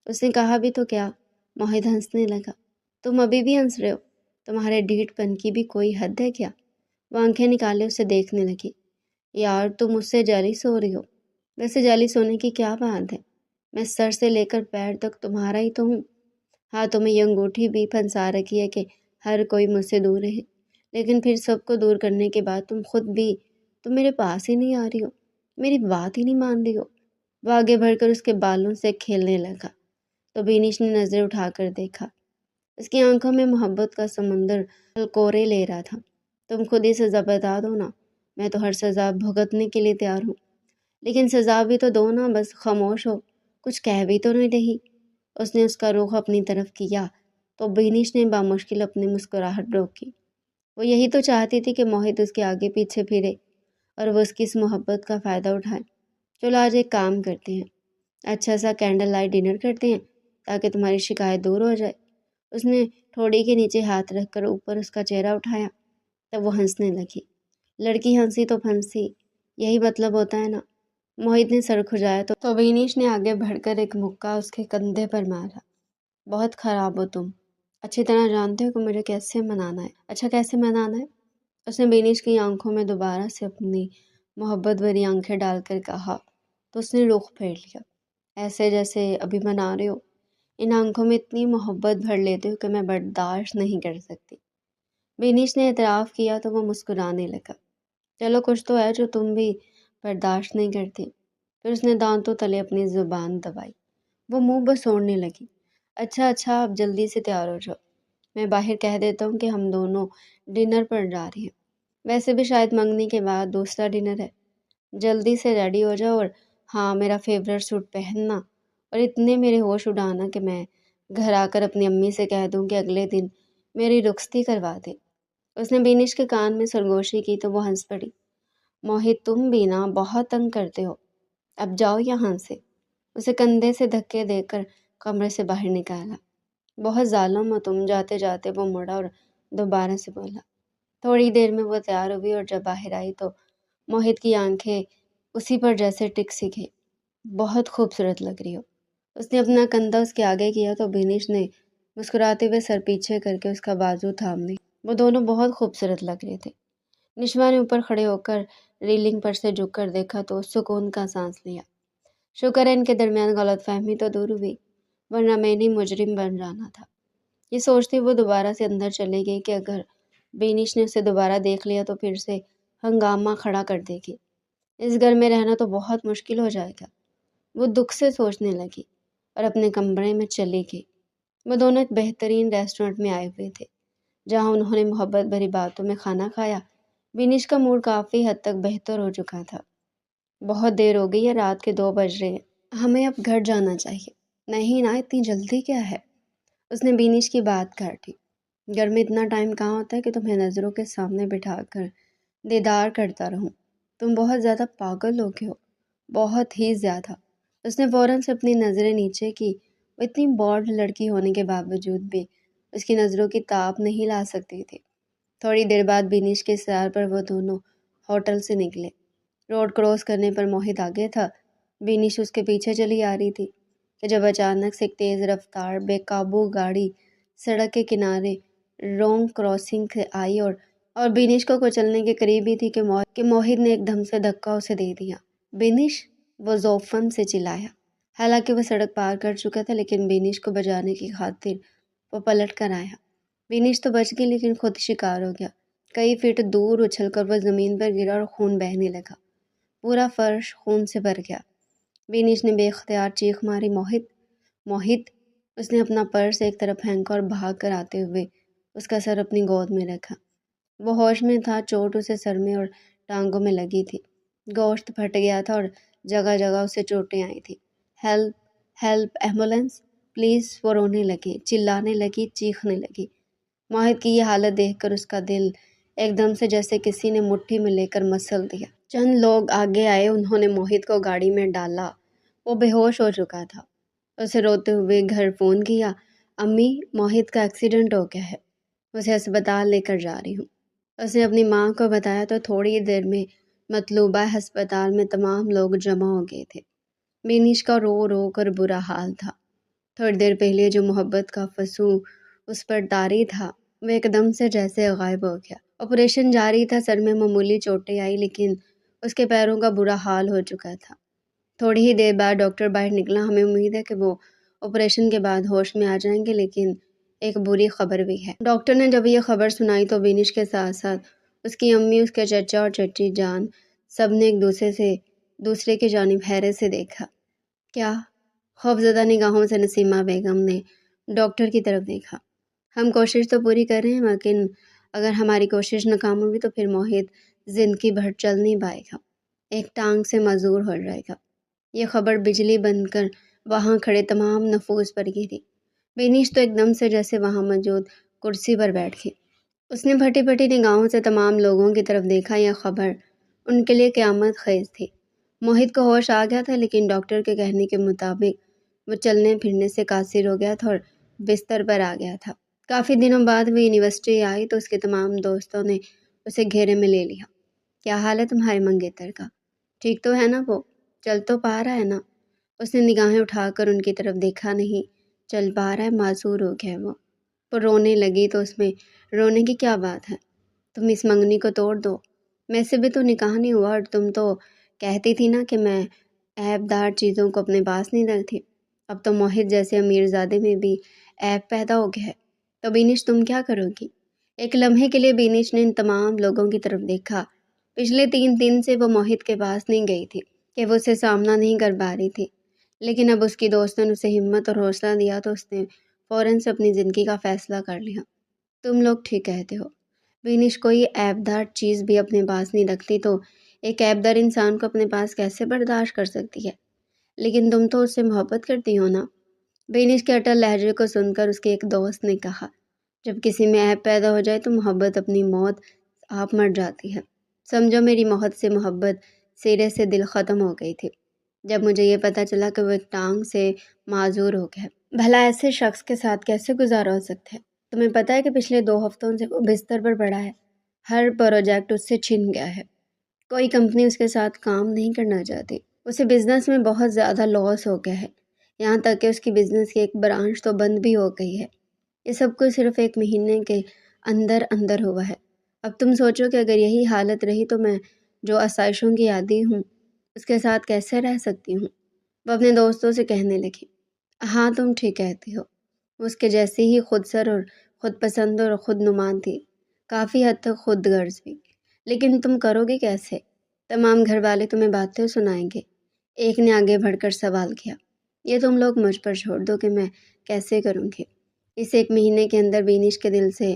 A: اس نے کہا بھی تو کیا؟ موہد ہنسنے لگا۔ تم ابھی بھی ہنس رہے ہو؟ تمہارے ڈھیٹ پن کی بھی کوئی حد ہے کیا؟ وہ آنکھیں نکالے اسے دیکھنے لگی۔ یار تم مجھ سے جیلس ہو رہی ہو؟ ویسے جیلس ہونے کی کیا بات ہے، میں سر سے لے کر پیر تک تمہارا ہی تو ہوں۔ ہاں تمہیں یہ انگوٹھی بھی پھنسا رکھی ہے کہ ہر کوئی مجھ سے دور رہے، لیکن پھر سب کو دور کرنے کے بعد تم میرے پاس ہی نہیں آ رہی ہو، میری بات ہی نہیں مان رہی ہو۔ وہ آگے بڑھ کر اس کے بالوں سے کھیلنے لگا تو بینش نے نظر اٹھا کر دیکھا۔ اس کی آنکھوں میں محبت کا سمندر الکورے لے رہا تھا۔ تم خود ہی سزا بتا دو نا، میں تو ہر سزا بھگتنے کے لیے تیار ہوں، لیکن سزا بھی تو دو نا، بس خاموش ہو، کچھ کہہ بھی تو نہیں رہی۔ اس نے اس کا رخ اپنی طرف کیا تو بینش نے بامشکل اپنی مسکراہٹ روکی۔ وہ یہی تو چاہتی تھی کہ موہت اس کے آگے پیچھے پھرے اور وہ اس کی اس محبت کا فائدہ اٹھائے۔ چلو آج ایک کام کرتے ہیں، اچھا سا کینڈل لائٹ ڈنر کرتے ہیں تاکہ تمہاری شکایت دور ہو جائے۔ اس نے ٹھوڑی کے نیچے ہاتھ رکھ کر اوپر اس کا چہرہ اٹھایا تب وہ ہنسنے لگی۔ لڑکی ہنسی تو پھنسی، یہی مطلب ہوتا ہے نا۔ موہت نے سر کھجایا تو بینش نے آگے بڑھ کر ایک مکہ اس کے کندھے پر مارا۔ بہت خراب ہو تم، اچھی طرح جانتے ہو کہ مجھے کیسے منانا ہے۔ اچھا کیسے منانا ہے؟ اس نے بینش کی آنکھوں میں دوبارہ سے اپنی محبت بھری آنکھیں ڈال کر کہا تو اس نے رخ پھیر لیا۔ ایسے جیسے ابھی منا رہے ہو، ان آنکھوں میں اتنی محبت بھر لیتے ہو کہ میں برداشت نہیں کر سکتی۔ بینش نے اعتراف کیا تو وہ مسکرانے لگا۔ چلو کچھ تو ہے جو تم بھی برداشت نہیں کرتی۔ پھر اس نے دانتوں تلے اپنی زبان دبائی۔ وہ منہ بسوڑنے لگی۔ اچھا آپ جلدی سے تیار ہو جاؤ، میں باہر کہہ دیتا ہوں کہ ہم دونوں ڈنر پر جا رہے ہیں، ویسے بھی شاید منگنی کے بعد دوسرا ڈنر ہے۔ جلدی سے ریڈی ہو جاؤ، اور ہاں میرا فیورٹ سوٹ پہننا، اور اتنے میرے ہوش اڑانا کہ میں گھر آ کر اپنی امی سے کہہ دوں کہ اگلے دن میری رخصتی کروا دے۔ اس نے بینش کے کان میں سرگوشی کی تو وہ ہنس پڑی۔ موہت تم بھی نا بہت تنگ کرتے ہو، اب جاؤ یہاں سے۔ اسے کندھے سے دھکے دے کر کمرے سے باہر نکالا۔ بہت ظالم ہو تم۔ جاتے جاتے وہ مڑا اور دوبارہ سے بولا۔ تھوڑی دیر میں وہ تیار ہوئی اور جب باہر آئی تو موہت کی آنکھیں اسی پر جیسے ٹک سی گئی۔ بہت خوبصورت لگ رہی ہو۔ اس نے اپنا کندھا اس کے آگے کیا تو بینش نے مسکراتے ہوئے سر پیچھے کر کے اس کا بازو تھام لی۔ وہ دونوں بہت خوبصورت لگ رہے تھے۔ نشوا نے اوپر کھڑے ہو کر ریلنگ پر سے جھک کر دیکھا تو سکون کا سانس لیا۔ شکر ہے ان کے درمیان غلط فہمی تو دور ہوئی، ورنہ میں نہیں مجرم بن جانا تھا۔ یہ سوچتی وہ دوبارہ سے اندر چلے گئی کہ اگر بینش نے اسے دوبارہ دیکھ لیا تو پھر سے ہنگامہ کھڑا کر دے گی۔ اس گھر میں رہنا تو بہت مشکل ہو جائے گا۔ وہ دکھ سے سوچنے لگی اور اپنے کمرے میں چلی گئی۔ وہ دونوں ایک بہترین ریسٹورنٹ میں آئے ہوئے تھے جہاں انہوں نے محبت بھری باتوں میں کھانا کھایا، بینش کا موڈ کافی حد تک بہتر ہو چکا تھا۔ بہت دیر ہو گئی ہے، رات کے 2 بج رہے ہیں، ہمیں اب گھر جانا چاہیے۔ نہیں نا، اتنی جلدی کیا ہے؟ اس نے بینش کی بات کاٹی۔ گھر میں اتنا ٹائم کہاں ہوتا ہے کہ تمہیں نظروں کے سامنے بٹھا کر دیدار کرتا رہوں؟ تم بہت زیادہ پاگل ہو گئے ہو، بہت ہی زیادہ۔ اس نے فوراً سے اپنی نظریں نیچے کی۔ وہ اتنی بوڑھ لڑکی ہونے کے باوجود بھی اس کی نظروں کی تاب نہیں لا سکتی تھی۔ تھوڑی دیر بعد بینش کے اصرار پر وہ دونوں ہوٹل سے نکلے۔ روڈ کراس کرنے پر موہت آگے تھا، بینش اس کے پیچھے چلی آ رہی تھی کہ جب اچانک سے ایک تیز رفتار بے قابو گاڑی سڑک کے کنارے رونگ کراسنگ سے آئی اور بینش کو کچلنے کے قریب ہی تھی کہ موہت نے ایک دم سے دھکا اسے دے دیا۔ بینش! وہ ذوفن سے چلایا۔ حالانکہ وہ سڑک پار کر چکا تھا، لیکن بینش کو بچانے کی خاطر وہ پلٹ کر آیا۔ بینش تو بچ گئی، لیکن خود شکار ہو گیا۔ کئی فٹ دور اچھل کر وہ زمین پر گرا اور خون بہنے لگا۔ پورا فرش خون سے بھر گیا۔ بینش نے بے اختیار چیخ ماری، موہت! موہت! اس نے اپنا پرس ایک طرف پھینکا اور بھاگ کر آتے ہوئے اس کا سر اپنی گود میں رکھا۔ وہ ہوش میں تھا، چوٹ اسے سر میں اور ٹانگوں میں لگی تھی۔ گوشت پھٹ گیا تھا اور جگہ جگہ اسے چوٹیں آئی تھیں۔ ہیلپ! ہیلپ! ایمبولینس! پلیز! وہ رونے لگی، چلانے لگی، چیخنے لگی۔ موہت کی یہ حالت دیکھ کر اس کا دل ایک دم سے جیسے کسی نے مٹھی میں لے کر مسل دیا۔ چند لوگ آگے آئے، انہوں نے موہت کو گاڑی میں ڈالا۔ وہ بے ہوش ہو چکا تھا۔ اسے روتے ہوئے گھر فون کیا، امی، موہت کا ایکسیڈنٹ ہو گیا ہے، اسے ہسپتال لے کر جا رہی ہوں۔ اس نے اپنی ماں کو بتایا تو تھوڑی دیر میں مطلوبہ ہسپتال میں تمام لوگ جمع ہو گئے تھے۔ بینش کا رو رو کر برا حال تھا۔ تھوڑی دیر پہلے جو محبت کا فسوں اس پر طاری تھا، وہ ایک دم سے جیسے غائب ہو گیا۔ آپریشن جاری تھا، سر میں معمولی چوٹیں آئی، لیکن اس کے پیروں کا برا حال ہو چکا تھا۔ تھوڑی ہی دیر بعد ڈاکٹر باہر نکلا۔ ہمیں امید ہے کہ وہ آپریشن کے بعد ہوش میں آ جائیں گے، لیکن ایک بری خبر بھی ہے۔ ڈاکٹر نے جب یہ خبر سنائی تو بینش کے ساتھ ساتھ اس کی امی، اس کے چچا اور چچی جان سب نے ایک دوسرے کی جانب حیرت سے دیکھا۔ کیا؟ خوفزدہ نگاہوں سے نسیمہ بیگم نے ڈاکٹر کی طرف دیکھا۔ ہم کوشش تو پوری کر رہے ہیں، لیکن اگر ہماری کوشش ناکام ہوئی تو پھر موہت زندگی بھر چل نہیں پائے گا، ایک ٹانگ سے معذور ہو جائے گا۔ یہ خبر بجلی بن کر وہاں کھڑے تمام نفوس پر گری۔ بینش تو ایک دم سے جیسے وہاں موجود کرسی پر بیٹھ گئی۔ اس نے پھٹی پھٹی نگاہوں سے تمام لوگوں کی طرف دیکھا۔ یہ خبر ان کے لیے قیامت خیز تھی۔ موہت کو ہوش آ گیا تھا، لیکن ڈاکٹر کے کہنے کے مطابق وہ چلنے پھرنے سے قاصر ہو گیا تھا اور بستر پر آ گیا تھا۔ کافی دنوں بعد وہ یونیورسٹی آئی تو اس کے تمام دوستوں نے اسے گھیرے میں لے لیا۔ کیا حال ہے تمہارے منگیتر کا؟ ٹھیک تو ہے نا وہ؟ چل تو پا رہا ہے نا؟ اس نے نگاہیں اٹھا کر ان کی طرف دیکھا۔ نہیں چل پا رہا ہے، معذور ہو گیا وہ۔ وہ رونے لگی تو اس میں رونے کی کیا بات ہے؟ تم اس منگنی کو توڑ دو، میں سے بھی تو نکاح نہیں ہوا، اور تم تو کہتی تھی نا کہ میں عیب دار چیزوں کو اپنے پاس نہیں رکھتی۔ اب تو موہت جیسے امیر زادے میں بھی عیب پیدا ہو گیا ہے، تو بینش تم کیا کرو گی؟ ایک لمحے کے لیے بینش نے ان تمام لوگوں کی طرف دیکھا۔ پچھلے 3 دن سے وہ موہت کے پاس نہیں گئی تھی کہ وہ اسے سامنا نہیں کر پا رہی تھی، لیکن اب اس کی دوستوں نے اسے ہمت اور حوصلہ دیا تو اس نے فوراً سے اپنی زندگی کا فیصلہ کر لیا۔ تم لوگ ٹھیک کہتے ہو، بینش کوئی عیب دار چیز بھی اپنے پاس نہیں رکھتی تو ایک عیب دار انسان کو اپنے پاس کیسے برداشت کر سکتی ہے؟ لیکن تم تو اس سے محبت کرتی ہو نا؟ بینش کے اٹل لہجے کو سن کر اس کے ایک دوست نے کہا، جب کسی میں عیب پیدا ہو جائے تو محبت اپنی موت آپ مر جاتی ہے۔ سمجھو میری موت سے محبت سرے سے دل ختم ہو گئی تھی جب مجھے یہ پتہ چلا کہ وہ ایک ٹانگ سے معذور ہو گیا۔ بھلا ایسے شخص کے ساتھ کیسے گزارا ہو سکتا ہے؟ تمہیں پتہ ہے کہ پچھلے 2 ہفتوں سے وہ بستر پر پڑا ہے، ہر پروجیکٹ اس سے چھن گیا ہے، کوئی کمپنی اس کے ساتھ کام نہیں کرنا چاہتی، اسے بزنس میں بہت زیادہ لاس ہو گیا ہے، یہاں تک کہ اس کی بزنس کی ایک برانچ تو بند بھی ہو گئی ہے۔ یہ سب کچھ صرف 1 مہینے کے اندر ہوا ہے۔ اب تم سوچو کہ اگر یہی حالت رہی تو میں جو آسائشوں کی عادی ہوں اس کے ساتھ کیسے رہ سکتی ہوں؟ وہ اپنے دوستوں سے کہنے لگی۔ ہاں تم ٹھیک کہتی ہو، وہ اس کے جیسی ہی خود سر اور خود پسند اور خود نمان تھی، کافی حد تک خود غرض بھی، لیکن تم کرو گے کیسے؟ تمام گھر والے تمہیں باتیں سنائیں گے۔ ایک نے آگے بڑھ کر سوال کیا۔ یہ تم لوگ مجھ پر چھوڑ دو کہ میں کیسے کروں گی۔ اس 1 مہینے کے اندر بینش کے دل سے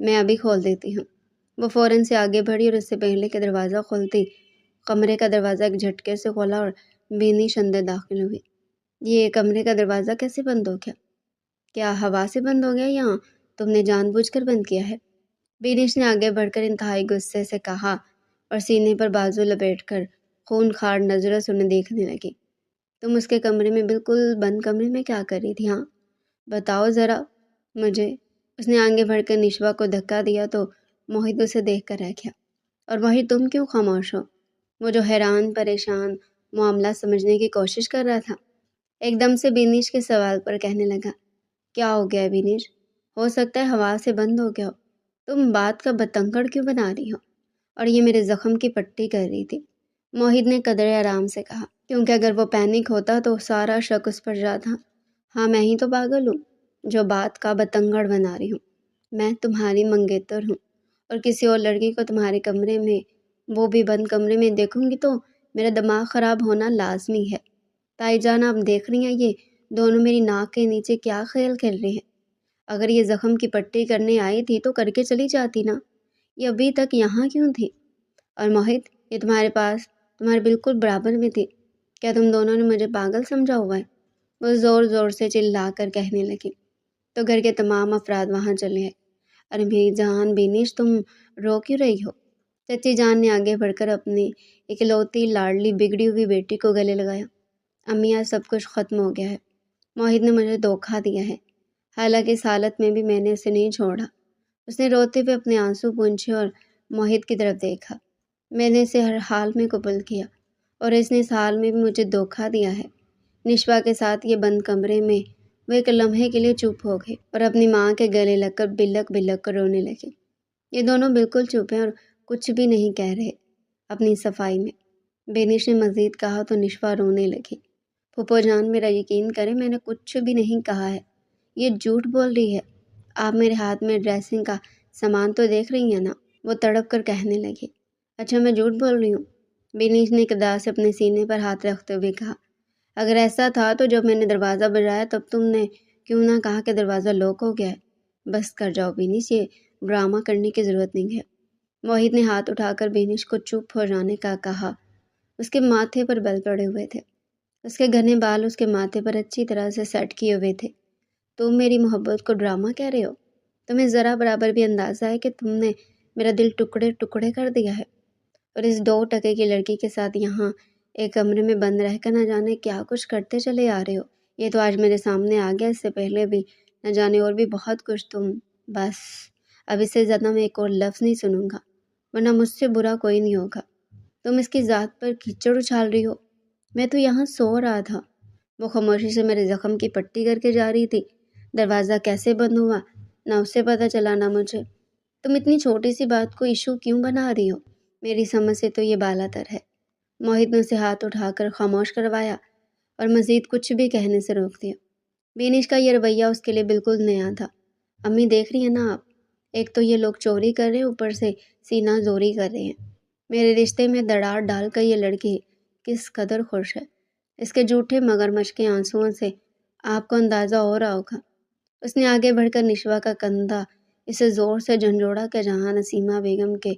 A: میں ابھی کھول دیتی ہوں۔ وہ فوراً سے آگے بڑھی اور اس سے پہلے کہ دروازہ کھولتی کمرے کا دروازہ ایک جھٹکے سے کھولا اور بینش اندر داخل ہوئی۔ یہ کمرے کا دروازہ کیسے بند ہو گیا؟ کیا ہوا سے بند ہو گیا یا تم نے جان بوجھ کر بند کیا ہے؟ بینش نے آگے بڑھ کر انتہائی غصے سے کہا اور سینے پر بازو لپیٹ کر خون خار نظروں سے انہیں دیکھنے لگی۔ تم اس کے کمرے میں، بالکل بند کمرے میں کیا کر رہی تھی؟ ہاں بتاؤ ذرا مجھے۔ اس نے آگے بڑھ کر نشوا کو دھکا دیا تو موہت اسے دیکھ کر رہ گیا۔ اور وہی تم کیوں خاموش ہو؟ وہ جو حیران پریشان معاملہ سمجھنے کی کوشش کر رہا تھا ایک دم سے بینش کے سوال پر کہنے لگا، کیا ہو گیا بینش؟ ہو سکتا ہے ہوا سے بند ہو گیا ہو۔ تم بات کا بتنگڑ کیوں بنا رہی ہو؟ اور یہ میرے زخم کی پٹی کر رہی تھی، موہت نے قدرے آرام سے کہا، کیونکہ اگر وہ پینک ہوتا تو سارا شک اس پر جاتا۔ ہاں میں ہی تو پاگل ہوں جو بات کا بتنگڑ بنا رہی ہوں۔ میں تمہاری منگیتر ہوں اور کسی اور لڑکی کو تمہارے کمرے میں، وہ بھی بند کمرے میں دیکھوں گی تو میرا دماغ خراب ہونا لازمی ہے۔ تائی جان آپ دیکھ رہی ہیں یہ دونوں میری ناک کے نیچے کیا خیل کھیل رہے ہیں؟ اگر یہ زخم کی پٹی کرنے آئی تھی تو کر کے چلی جاتی نا، یہ ابھی تک یہاں کیوں تھی؟ اور موہت یہ تمہارے پاس تمہارے بالکل برابر میں تھی۔ کیا تم دونوں نے مجھے پاگل سمجھا ہوا ہے؟ وہ زور زور سے چلا کر کہنے لگی تو گھر کے تمام افراد وہاں چلے آئے۔ ارے میری جان بینش تم رو کیوں رہی ہو؟ چچی جان نے آگے بڑھ کر اپنی اکلوتی لاڈلی بگڑی ہوئی بیٹی کو گلے لگایا۔ امی آج سب کچھ ختم ہو گیا ہے، موہت نے مجھے دھوکہ دیا ہے، حالانکہ اس حالت میں بھی میں نے اسے نہیں چھوڑا۔ اس نے روتے ہوئے اپنے آنسو پونچھے اور موہت کی طرف دیکھا۔ میں نے اسے ہر حال میں قبول کیا اور اس نے اس حال میں بھی مجھے دھوکہ دیا ہے۔ نشوا کے ساتھ یہ بند کمرے میں وہ ایک لمحے کے لیے چپ ہو گئے اور اپنی ماں کے گلے لگ کر بلک بلک کر رونے لگے۔ یہ دونوں بالکل چپ ہیں اور کچھ بھی نہیں کہہ رہے اپنی صفائی میں، بینش نے مزید کہا تو نشوا رونے لگی۔ پھوپھو جان میرا یقین کریں میں نے کچھ بھی نہیں کہا ہے، یہ جھوٹ بول رہی ہے۔ آپ میرے ہاتھ میں ڈریسنگ کا سامان تو دیکھ رہی ہیں نا؟ وہ تڑپ کر کہنے لگی۔ اچھا میں جھوٹ بول رہی ہوں؟ بینش نے اقدار سے اپنے سینے پر ہاتھ رکھتے ہوئے کہا۔ اگر ایسا تھا تو جب میں نے دروازہ بجایا تب تم نے کیوں نہ کہا کہ دروازہ لاک ہو گیا ہے؟ بس کر جاؤ بینش، یہ ڈرامہ کرنے کی ضرورت نہیں ہے۔ موہت نے ہاتھ اٹھا کر بینش کو چپ ہو جانے کا کہا۔ اس کے ماتھے پر بل پڑے ہوئے تھے، اس کے گھنے بال اس کے ماتھے پر اچھی طرح سے سیٹ کیے ہوئے تھے۔ تم میری محبت کو ڈرامہ کہہ رہے ہو؟ تمہیں ذرا برابر بھی اندازہ ہے کہ تم نے میرا دل ٹکڑے ٹکڑے کر دیا ہے اور اس 2 کی لڑکی کے ساتھ یہاں ایک کمرے میں بند رہ کر نہ جانے کیا کچھ کرتے چلے آ رہے ہو؟ یہ تو آج میرے سامنے آ گیا، اس سے پہلے بھی نہ جانے اور بھی بہت کچھ تم۔ بس اب اس سے زیادہ میں ایک اور لفظ نہیں سنوں گا، ورنہ مجھ سے برا کوئی نہیں ہوگا۔ تم اس کی ذات پر کیچڑ اچھال رہی ہو، میں تو یہاں سو رہا تھا۔ وہ خاموشی سے میرے زخم کی پٹی کر کے جا رہی تھی۔ دروازہ کیسے بند ہوا نہ اسے پتہ چلا نہ مجھے۔ تم اتنی چھوٹی سی بات کو ایشو کیوں بنا رہی ہو؟ میری سمجھ سے تو یہ بالا تر ہے۔ موہت نے اسے ہاتھ اٹھا کر خاموش کروایا اور مزید کچھ بھی کہنے سے روک دیا۔ بینش کا یہ رویہ اس کے لیے بالکل نیا تھا۔ امی دیکھ رہی ہیں نا آپ، ایک تو یہ لوگ چوری کر رہے ہیں، اوپر سے سینہ زوری کر رہے ہیں۔ میرے رشتے میں دراڑ ڈال کر یہ لڑکی کس قدر خوش ہے۔ اس کے جھوٹے مگرمچھ کے آنسوؤں سے آپ کو اندازہ ہو رہا ہوگا۔ اس نے آگے بڑھ کر نشوا کا کندھا اسے زور سے جھنجھوڑا کہ جہاں نسیمہ بیگم کے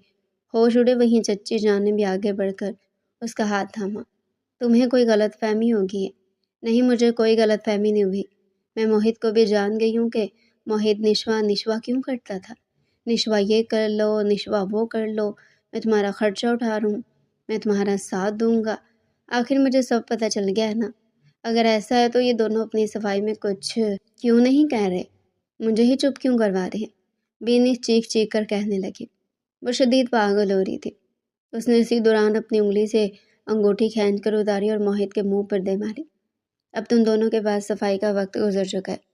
A: ہوش اڑے وہیں چچی جان نے بھی آگے بڑھ کر اس کا ہاتھ تھاما۔ تمہیں کوئی غلط فہمی ہوگی ہے۔ نہیں مجھے کوئی غلط فہمی نہیں ہوئی، میں موہت کو بھی جان گئی ہوں کہ موہت نشوا کیوں کرتا تھا۔ نشوا یہ کر لو، نشوا وہ کر لو، میں تمہارا خرچہ اٹھا رہا ہوں، میں تمہارا ساتھ دوں گا۔ آخر مجھے سب پتہ چل گیا ہے نا۔ اگر ایسا ہے تو یہ دونوں اپنی صفائی میں کچھ کیوں نہیں کہہ رہے؟ مجھے ہی چپ کیوں کروا رہے ہیں؟ بینش چیخ چیخ کر کہنے لگی۔ وہ شدید پاگل ہو رہی تھی۔ اس نے اسی دوران اپنی انگلی سے انگوٹھی کھینچ کر اتاری اور موہت کے منہ پر دے ماری۔ اب تم دونوں کے بعد صفائی کا وقت گزر چکا ہے۔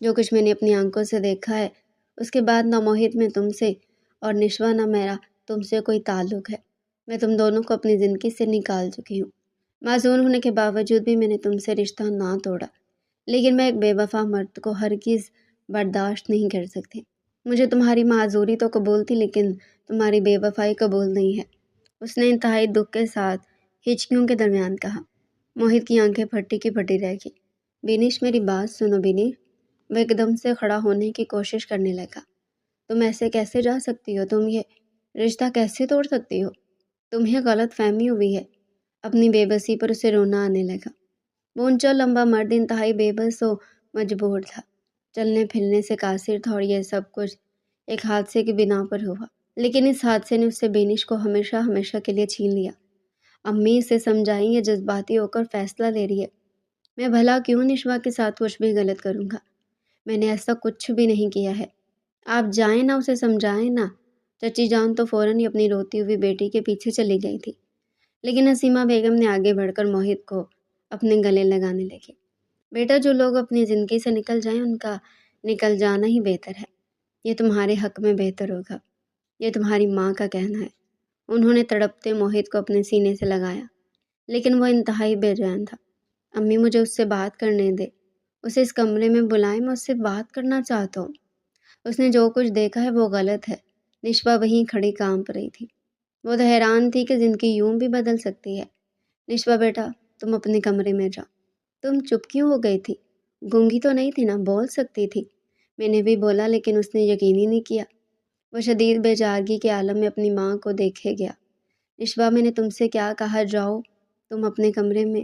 A: جو کچھ میں نے اپنی آنکھوں سے دیکھا ہے اس کے بعد نہ موہت میں تم سے اور نشوا نہ میرا تم سے کوئی تعلق ہے۔ میں تم دونوں کو اپنی زندگی سے نکال چکی ہوں۔ معذور ہونے کے باوجود بھی میں نے تم سے رشتہ نہ توڑا، لیکن میں ایک بے وفا مرد کو ہرگز برداشت نہیں کر سکتی۔ مجھے تمہاری معذوری تو قبول تھی لیکن تمہاری بے وفائی قبول نہیں ہے۔ اس نے انتہائی دکھ کے ساتھ ہچکیوں کے درمیان کہا۔ موہت کی آنکھیں پھٹی کی پھٹی رہ گئی۔ بینش میری بات سنو بینش۔ وہ ایک دم سے کھڑا ہونے کی کوشش کرنے لگا۔ تم ایسے کیسے جا سکتی ہو؟ تم یہ رشتہ کیسے توڑ سکتی ہو؟ تمہیں غلط فہمی ہوئی ہے۔ اپنی بے بسی پر اسے رونا آنے لگا۔ وہ اونچا لمبا مرد انتہائی بے بس و مجبور تھا، چلنے پھرنے سے قاصر تھا، اور یہ سب کچھ ایک حادثے کی بنا پر ہوا۔ لیکن اس حادثے نے اس سے بینش کو ہمیشہ ہمیشہ کے لیے چھین لیا۔ امی اسے سمجھائیں، یہ جذباتی ہو کر فیصلہ لے رہی ہے۔ میں بھلا کیوں نشوا کے ساتھ کچھ بھی غلط کروں گا؟ میں نے ایسا کچھ بھی نہیں کیا ہے۔ آپ جائیں نہ، اسے سمجھائیں نا۔ چچی جان تو فوراً ہی اپنی روتی ہوئی بیٹی کے پیچھے چلی گئی تھی، لیکن نسیمہ بیگم نے آگے بڑھ کر موہت کو اپنے گلے لگانے لگی۔ بیٹا، جو لوگ اپنی زندگی سے نکل جائیں ان کا نکل جانا ہی بہتر ہے۔ یہ تمہارے حق میں بہتر ہوگا۔ یہ تمہاری ماں کا کہنا ہے۔ انہوں نے تڑپتے موہت کو اپنے سینے سے لگایا، لیکن وہ انتہائی بے چین تھا۔ امی، مجھے اس سے بات کرنے دے۔ اسے اس کمرے میں بلائیں، میں اس سے بات کرنا چاہتا ہوں۔ اس نے جو کچھ دیکھا ہے وہ غلط ہے۔ نشوا وہیں کھڑی کانپ رہی تھی۔ وہ تو حیران تھی کہ زندگی یوں بھی بدل سکتی ہے۔ نشوا بیٹا، تم اپنے کمرے میں جاؤ۔ تم چپ کیوں ہو گئی تھی؟ گونگی تو نہیں تھی نا، بول سکتی تھی۔ میں نے بھی بولا، لیکن اس نے یقین ہی نہیں کیا۔ وہ شدید بے چارگی کے عالم میں اپنی ماں کو دیکھے گیا۔ نشوا، میں نے تم سے کیا کہا؟ جاؤ تم اپنے کمرے میں۔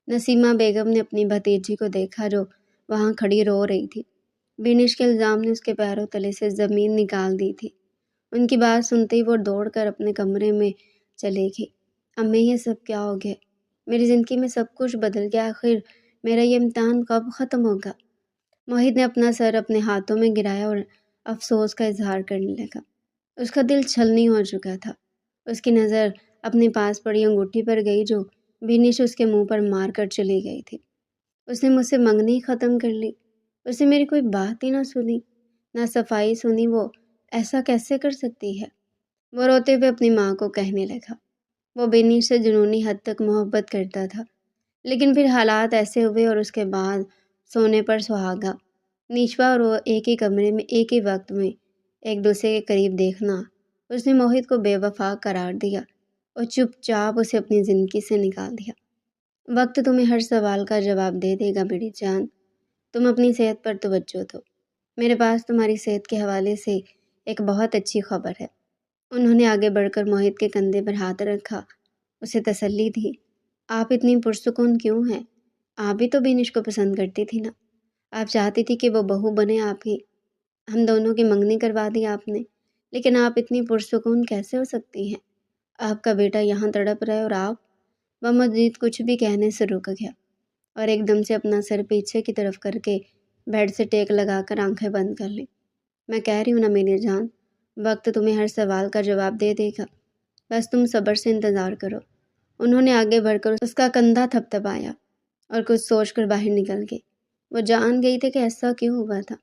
A: نسیمہ بیگم نے اپنی بھتیجی کو دیکھا جو وہاں کھڑی رو رہی تھی۔ بینش کے الزام نے اس کے پیروں تلے سے زمین نکال دی تھی۔ ان کی بات سنتے ہی وہ دوڑ کر اپنے کمرے میں چلے گئی۔ امی، یہ سب کیا ہو گیا؟ میری زندگی میں سب کچھ بدل گیا۔ آخر میرا یہ امتحان کب ختم ہوگا؟ موہت نے اپنا سر اپنے ہاتھوں میں گرایا اور افسوس کا اظہار کرنے لگا۔ اس کا دل چھلنی ہو چکا تھا۔ اس کی نظر اپنے پاس پڑی انگوٹھی پر گئی جو بینش اس کے منہ پر مار کر چلی گئی تھی۔ اس نے مجھ سے منگنی ختم کر لی۔ اس نے میری کوئی بات ہی نہ سنی، نہ صفائی سنی۔ وہ ایسا کیسے کر سکتی ہے؟ وہ روتے ہوئے اپنی ماں کو کہنے لگا۔ وہ بینش سے جنونی حد تک محبت کرتا تھا، لیکن پھر حالات ایسے ہوئے اور اس کے بعد سونے پر سہاگا۔ نشوا اور وہ ایک ہی کمرے میں ایک ہی وقت میں ایک دوسرے کے قریب دیکھنا اس نے موہت کو بے وفا قرار دیا اور چپ چاپ اسے اپنی زندگی سے نکال دیا۔ وقت تمہیں ہر سوال کا جواب دے دے گا بیٹی جان۔ تم اپنی صحت پر توجہ دو۔ میرے پاس تمہاری صحت کے حوالے سے ایک بہت اچھی خبر ہے۔ انہوں نے آگے بڑھ کر موہت کے کندھے پر ہاتھ رکھا، اسے تسلی دی۔ آپ اتنی پرسکون کیوں ہیں؟ آپ بھی تو بینش کو پسند کرتی تھی نا؟ آپ چاہتی تھی کہ وہ بہو بنے آپ کی۔ ہم دونوں کی منگنی کروا دی آپ نے، لیکن آپ اتنی پرسکون کیسے ہو سکتی ہیں؟ آپ کا بیٹا یہاں تڑپ رہا ہے اور آپ… وہ مزید کچھ بھی کہنے سے رک گیا اور ایک دم سے اپنا سر پیچھے کی طرف کر کے بیڈ سے ٹیک لگا کر آنکھیں بند کر لی۔ میں کہہ رہی ہوں نا میری جان، وقت تمہیں ہر سوال کا جواب دے دے گا، بس تم صبر سے انتظار کرو۔ انہوں نے آگے بڑھ کر اس کا کندھا تھپتھپایا اور کچھ سوچ کر باہر نکل گئی۔ وہ جان گئی تھی کہ ایسا کیوں ہوا تھا۔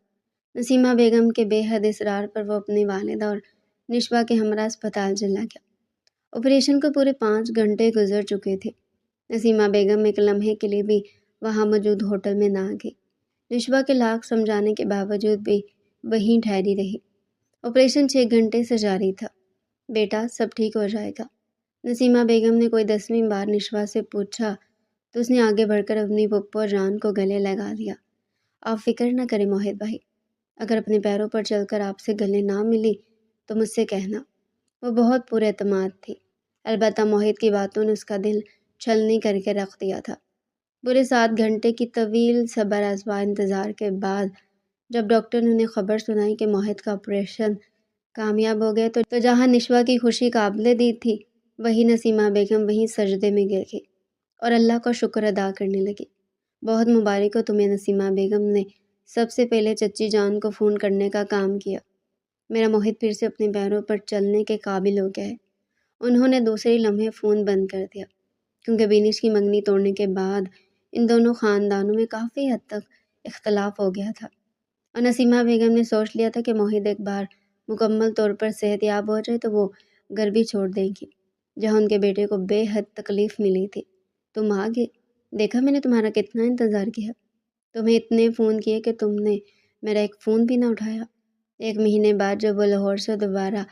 A: نسیمہ بیگم کے بے حد اصرار پر وہ اپنی والدہ اور نشوا کے ہمراہ اسپتال چلا گیا۔ آپریشن کو پورے 5 گھنٹے گزر چکے تھے۔ نسیمہ بیگم ایک لمحے کے لیے بھی وہاں موجود ہوٹل میں نہ گئی۔ نشوا کے لاکھ سمجھانے کے باوجود بھی وہیں ٹھہری رہی۔ آپریشن 6 گھنٹے سے جاری تھا۔ بیٹا، سب ٹھیک ہو جائے گا؟ نسیمہ بیگم نے کوئی 10ویں بار نشوا سے پوچھا تو اس نے آگے بڑھ کر اپنی پھپھو جان کو گلے لگا دیا۔ آپ فکر نہ کریں موہت بھائی، اگر اپنے پیروں پر چل کر آپ سے گلے نہ ملی تو مجھ سے کہنا۔ وہ بہت پر اعتماد تھی، البتہ موہت کی باتوں نے اس کا دل چھلنی کر کے رکھ دیا تھا۔ پورے 7 گھنٹے کی طویل صبر آزما انتظار کے بعد جب ڈاکٹر نے انہیں خبر سنائی کہ موہت کا آپریشن کامیاب ہو گیا تو جہاں نشوا کی خوشی قابل دید تھی، وہی نسیمہ بیگم وہیں سجدے میں گر گئی اور اللہ کا شکر ادا کرنے لگی۔ بہت مبارک ہو تمہیں نسیمہ بیگم نے سب سے پہلے چچی جان کو فون کرنے کا کام کیا۔ میرا موہت پھر سے اپنے پیروں پر چلنے کے قابل ہو گیا ہے۔ انہوں نے دوسرے لمحے فون بند کر دیا، کیونکہ بینش کی منگنی توڑنے کے بعد ان دونوں خاندانوں میں کافی حد تک اختلاف ہو گیا تھا، اور نسیمہ بیگم نے سوچ لیا تھا کہ موہت ایک بار مکمل طور پر صحت یاب ہو جائے تو وہ گھر بھی چھوڑ دیں گی، جہاں ان کے بیٹے کو بے حد تکلیف ملی تھی۔ تم آ گئے، دیکھا میں نے تمہارا کتنا انتظار کیا، تمہیں اتنے فون کیے کہ تم نے میرا ایک فون بھی نہ اٹھایا۔ 1 مہینے بعد جب وہ لاہور سے دوبارہ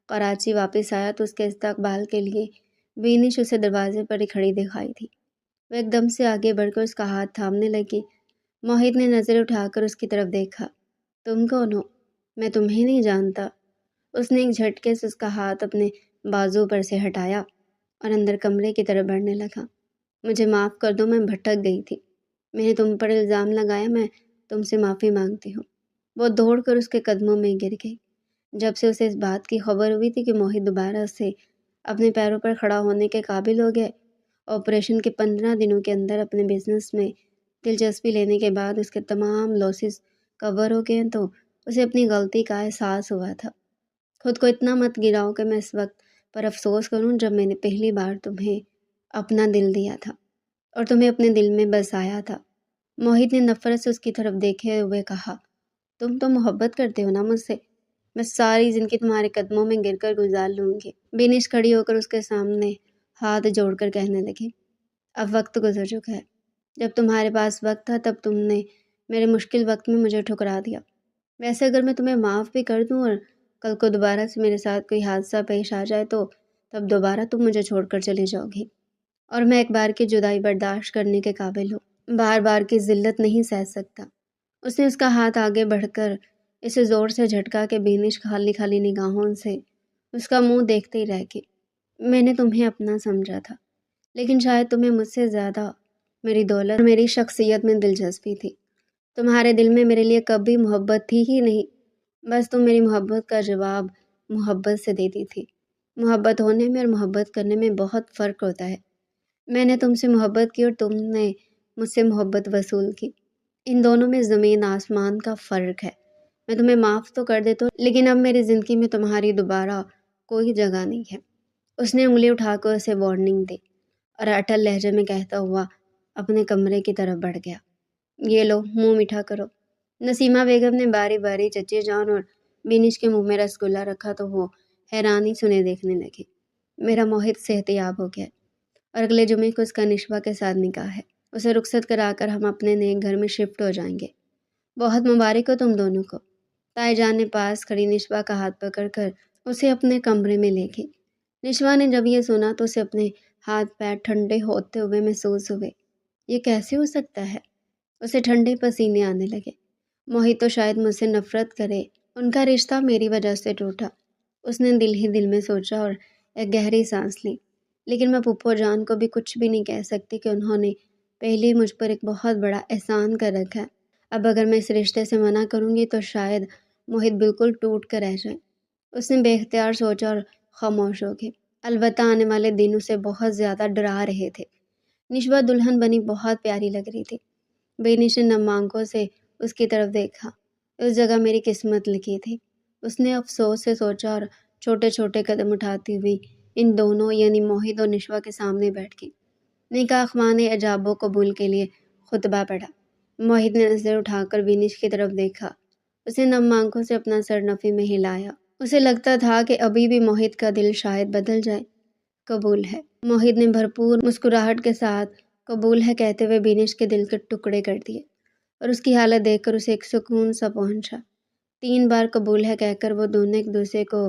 A: کراچی واپس آیا تو اس کے استقبال کے لیے بینش اسے دروازے پر ہی کھڑی دکھائی تھی۔ وہ ایک دم سے آگے بڑھ کر اس کا ہاتھ تھامنے لگی۔ موہت نے نظر اٹھا کر اس کی طرف دیکھا۔ تم کون ہو؟ میں تمہیں نہیں جانتا۔ اس نے ایک جھٹکے سے اس کا ہاتھ اپنے بازو پر سے ہٹایا اور اندر کمرے کی طرف بڑھنے لگا۔ مجھے معاف کر دو، میں بھٹک گئی تھی۔ میں نے تم پر الزام لگایا، میں تم سے معافی مانگتی ہوں۔ وہ دوڑ کر اس کے قدموں میں گر گئی۔ جب سے اسے اس بات کی خبر ہوئی تھی کہ موہت دوبارہ سے اپنے پیروں پر کھڑا ہونے کے قابل ہو گئے، آپریشن کے 15 دنوں کے اندر اپنے بزنس میں دلچسپی لینے کے بعد اس کے تمام لاسز کور ہو گئے ہیں، تو اسے اپنی غلطی کا احساس ہوا تھا۔ خود کو اتنا مت گراؤ کہ میں اس وقت پر افسوس کروں جب میں نے پہلی بار تمہیں اپنا دل دیا تھا اور تمہیں اپنے دل میں بسایا تھا۔ موہت نے نفرت سے اس کی طرف دیکھے ہوئے کہا، تم تو محبت کرتے ہو نا مجھ سے؟ میں ساری زندگی تمہارے قدموں میں گر کر گزار لوں گی۔ بینش کھڑی ہو کر اس کے سامنے ہاتھ جوڑ کر کہنے لگی، اب وقت گزر چکا ہے۔ جب تمہارے پاس وقت تھا تب تم نے میرے مشکل وقت میں مجھے ٹھکرا دیا۔ ویسے اگر میں تمہیں معاف بھی کر دوں اور کل کو دوبارہ سے میرے ساتھ کوئی حادثہ پیش آ جائے تو تب دوبارہ تم مجھے چھوڑ کر چلی جاؤ گی، اور میں ایک بار کی جدائی برداشت کرنے کے قابل ہوں، بار بار کی ذلت نہیں سہ سکتا۔ اس نے اس کا ہاتھ آگے بڑھ کر اسے زور سے جھٹکا کہ بینش خالی خالی نگاہوں سے اس کا منہ دیکھتے ہی رہ گئی۔ میں نے تمہیں اپنا سمجھا تھا، لیکن شاید تمہیں مجھ سے زیادہ میری دولت اور میری شخصیت میں دلچسپی تھی۔ تمہارے دل میں میرے لیے کبھی محبت تھی ہی نہیں، بس تم میری محبت کا جواب محبت سے دیتی تھی۔ محبت ہونے میں اور محبت کرنے میں بہت فرق ہوتا ہے۔ میں نے تم سے محبت کی اور تم نے مجھ سے محبت وصول کی، ان دونوں میں زمین آسمان کا فرق ہے۔ میں تمہیں معاف تو کر دیتا ہوں، لیکن اب میری زندگی میں تمہاری دوبارہ کوئی جگہ نہیں ہے۔ اس نے انگلی اٹھا کر اسے وارننگ دی اور اٹل لہجے میں کہتا ہوا اپنے کمرے کی طرف بڑھ گیا، یہ لو منہ میٹھا کرو۔ نسیمہ بیگم نے باری باری چچی جان اور بینش کے منہ میں رسگلہ رکھا تو وہ حیرانی سے انہیں دیکھنے لگے۔ میرا موہت صحت یاب ہو گیا اور اگلے جمعے کو اس کا نشوہ کے ساتھ نکاح ہے۔ اسے رخصت کرا کر ہم اپنے نئے گھر میں شفٹ ہو جائیں گے۔ بہت مبارک ہو تم دونوں کو۔ تائی جان نے پاس کھڑی نشوہ کا ہاتھ پکڑ کر اسے اپنے کمرے میں لے گئی۔ نشوہ نے جب یہ سنا تو اسے اپنے ہاتھ پیر ٹھنڈے ہوتے ہوئے محسوس ہوئے۔ یہ کیسے ہو سکتا ہے؟ اسے ٹھنڈے پسینے آنے لگے۔ موہت تو شاید مجھ سے نفرت کرے، ان کا رشتہ میری وجہ سے ٹوٹا۔ اس نے دل ہی دل میں سوچا اور ایک گہری سانس لی۔ لیکن میں پھپھو جان کو بھی کچھ بھی نہیں کہہ سکتی کہ انہوں نے پہلے ہی مجھ پر ایک بہت بڑا احسان کر رکھا ہے۔ اب اگر میں اس رشتے سے منع کروں گی تو شاید موہت بالکل ٹوٹ کر رہ جائے۔ اس نے بے اختیار سوچا اور خاموش ہو گئی۔ البتہ آنے والے دن اسے بہت زیادہ ڈرا رہے تھے۔ نشوہ دلہن بنی بہت پیاری لگ رہی تھی۔ بینش نے نم آنکھوں سے اس کی طرف دیکھا۔ اس جگہ میری قسمت لکھی تھی، اس نے افسوس سے سوچا اور چھوٹے چھوٹے قدم اٹھاتی ہوئی ان دونوں یعنی موہت اور نشوہ کے سامنے بیٹھ گئی۔ نکاح خوان نے ایجاب و قبول کے لیے خطبہ پڑھا۔ موہت نے نظر اٹھا کر بینش کی طرف دیکھا۔ اسے نم آنکھوں سے اپنا سر نفی میں ہلایا۔ اسے لگتا تھا کہ ابھی بھی موہت کا دل شاید بدل جائے۔ قبول ہے، موہت نے بھرپور مسکراہٹ کے ساتھ قبول ہے کہتے ہوئے بینش کے دل کے ٹکڑے کر دیے، اور اس کی حالت دیکھ کر اسے ایک سکون سا پہنچا۔ 3 بار قبول ہے کہہ کر وہ دونوں ایک دوسرے کو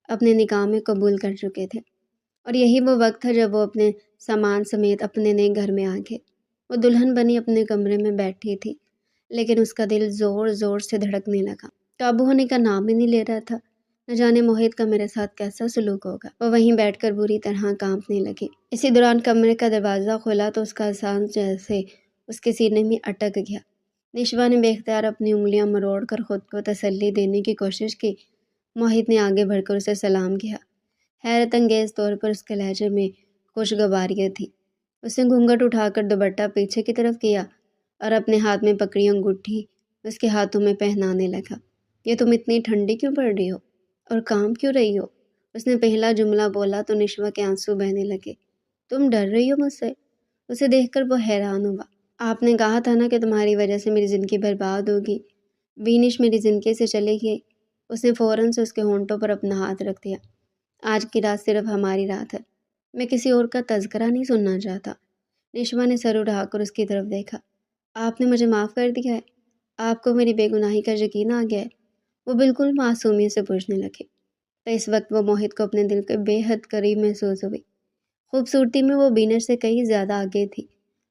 A: اپنے نکاح میں قبول کر چکے تھے، اور یہی وہ وقت تھا جب وہ اپنے سامان سمیت اپنے نئے گھر میں آ گئے۔ وہ دلہن بنی اپنے کمرے میں بیٹھی تھی، لیکن اس کا دل زور زور سے دھڑکنے لگا، قابو ہونے کا نام ہی نہیں لے رہا تھا۔ نہ جانے موہت کا میرے ساتھ کیسا سلوک ہوگا۔ وہ وہیں بیٹھ کر بری طرح کانپنے لگی۔ اسی دوران کمرے کا دروازہ کھلا تو اس کا سانس جیسے اس کے سینے میں اٹک گیا۔ نشوہ نے بے اختیار اپنی انگلیاں مروڑ کر خود کو تسلی دینے کی کوشش کی۔ موہت نے آگے بڑھ کر اسے سلام کیا۔ حیرت انگیز طور پر اس کے لہجے میں خوشگواریت تھی۔ اس نے گھونگھٹ اٹھا کر دوپٹہ پیچھے کی طرف کیا اور اپنے ہاتھ میں پکڑی انگوٹھی اس کے ہاتھوں میں پہنانے لگا۔ یہ تم اتنی ٹھنڈی کیوں پڑ رہی ہو اور کام کیوں رہی ہو؟ اس نے پہلا جملہ بولا تو نشوہ کے آنسو بہنے لگے۔ تم ڈر رہی ہو مجھ سے؟ اسے دیکھ کر وہ حیران ہوا۔ آپ نے کہا تھا نا کہ تمہاری وجہ سے میری زندگی برباد ہوگی۔ بینش میری زندگی سے چلے گئی۔ اس نے فوراً سے اس کے ہونٹوں پر اپنا ہاتھ رکھ دیا۔ آج کی رات صرف ہماری رات ہے، میں کسی اور کا تذکرہ نہیں سننا چاہتا۔ نشوہ نے سر اٹھا کر اس کی طرف دیکھا۔ آپ نے مجھے معاف کر دیا ہے؟ آپ کو میری بے گناہی کا یقین آ گیا ہے؟ وہ بالکل معصومیت سے پوچھنے لگے۔ تو اس وقت وہ موہت کو اپنے دل کے بے حد قریب محسوس ہوئی۔ خوبصورتی میں وہ بینش سے کئی زیادہ آگے تھی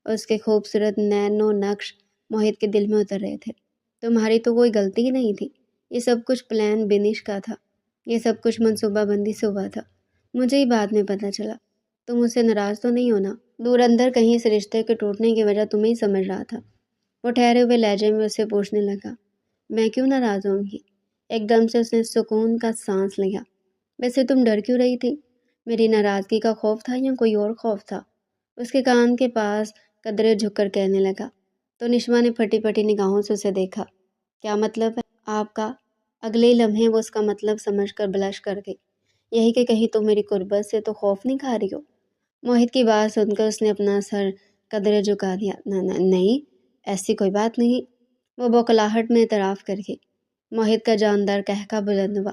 A: اور اس کے خوبصورت نین و نقش موہت کے دل میں اتر رہے تھے۔ تمہاری تو کوئی غلطی ہی نہیں تھی، یہ سب کچھ پلان بنش کا تھا، یہ سب کچھ منصوبہ بندی سے ہوا تھا۔ مجھے ہی بعد میں پتہ چلا۔ تم مجھ سے ناراض تو نہیں ہونا؟ دور اندر کہیں اس رشتے کے ٹوٹنے کی وجہ تمہیں ہی سمجھ رہا تھا۔ وہ ٹھہرے ہوئے لہجے میں اسے پوچھنے لگا۔ میں کیوں ناراض ہوں گی؟ ایک دم سے اس نے سکون کا سانس لیا۔ ویسے تم ڈر کیوں رہی تھی؟ میری ناراضگی کا خوف تھا یا کوئی اور خوف تھا؟ اس کے کان کے پاس قدرے جھک کر کہنے لگا۔ تو نشما نے پھٹی پھٹی نگاہوں سے اسے دیکھا۔ کیا مطلب ہے آپ کا؟ اگلے ہی لمحے وہ اس کا مطلب سمجھ کر بلش کر گئی۔ یہی کہ کہیں تم میری قربت سے تو خوف نہیں کھا رہی ہو؟ موہت کی بات سن کر اس نے اپنا سر قدرے جھکا دیا۔ نہیں، ایسی کوئی بات نہیں، وہ بوکھلاہٹ میں اعتراف کر گئی۔ موہت کا جاندار کہکا بلند ہوا۔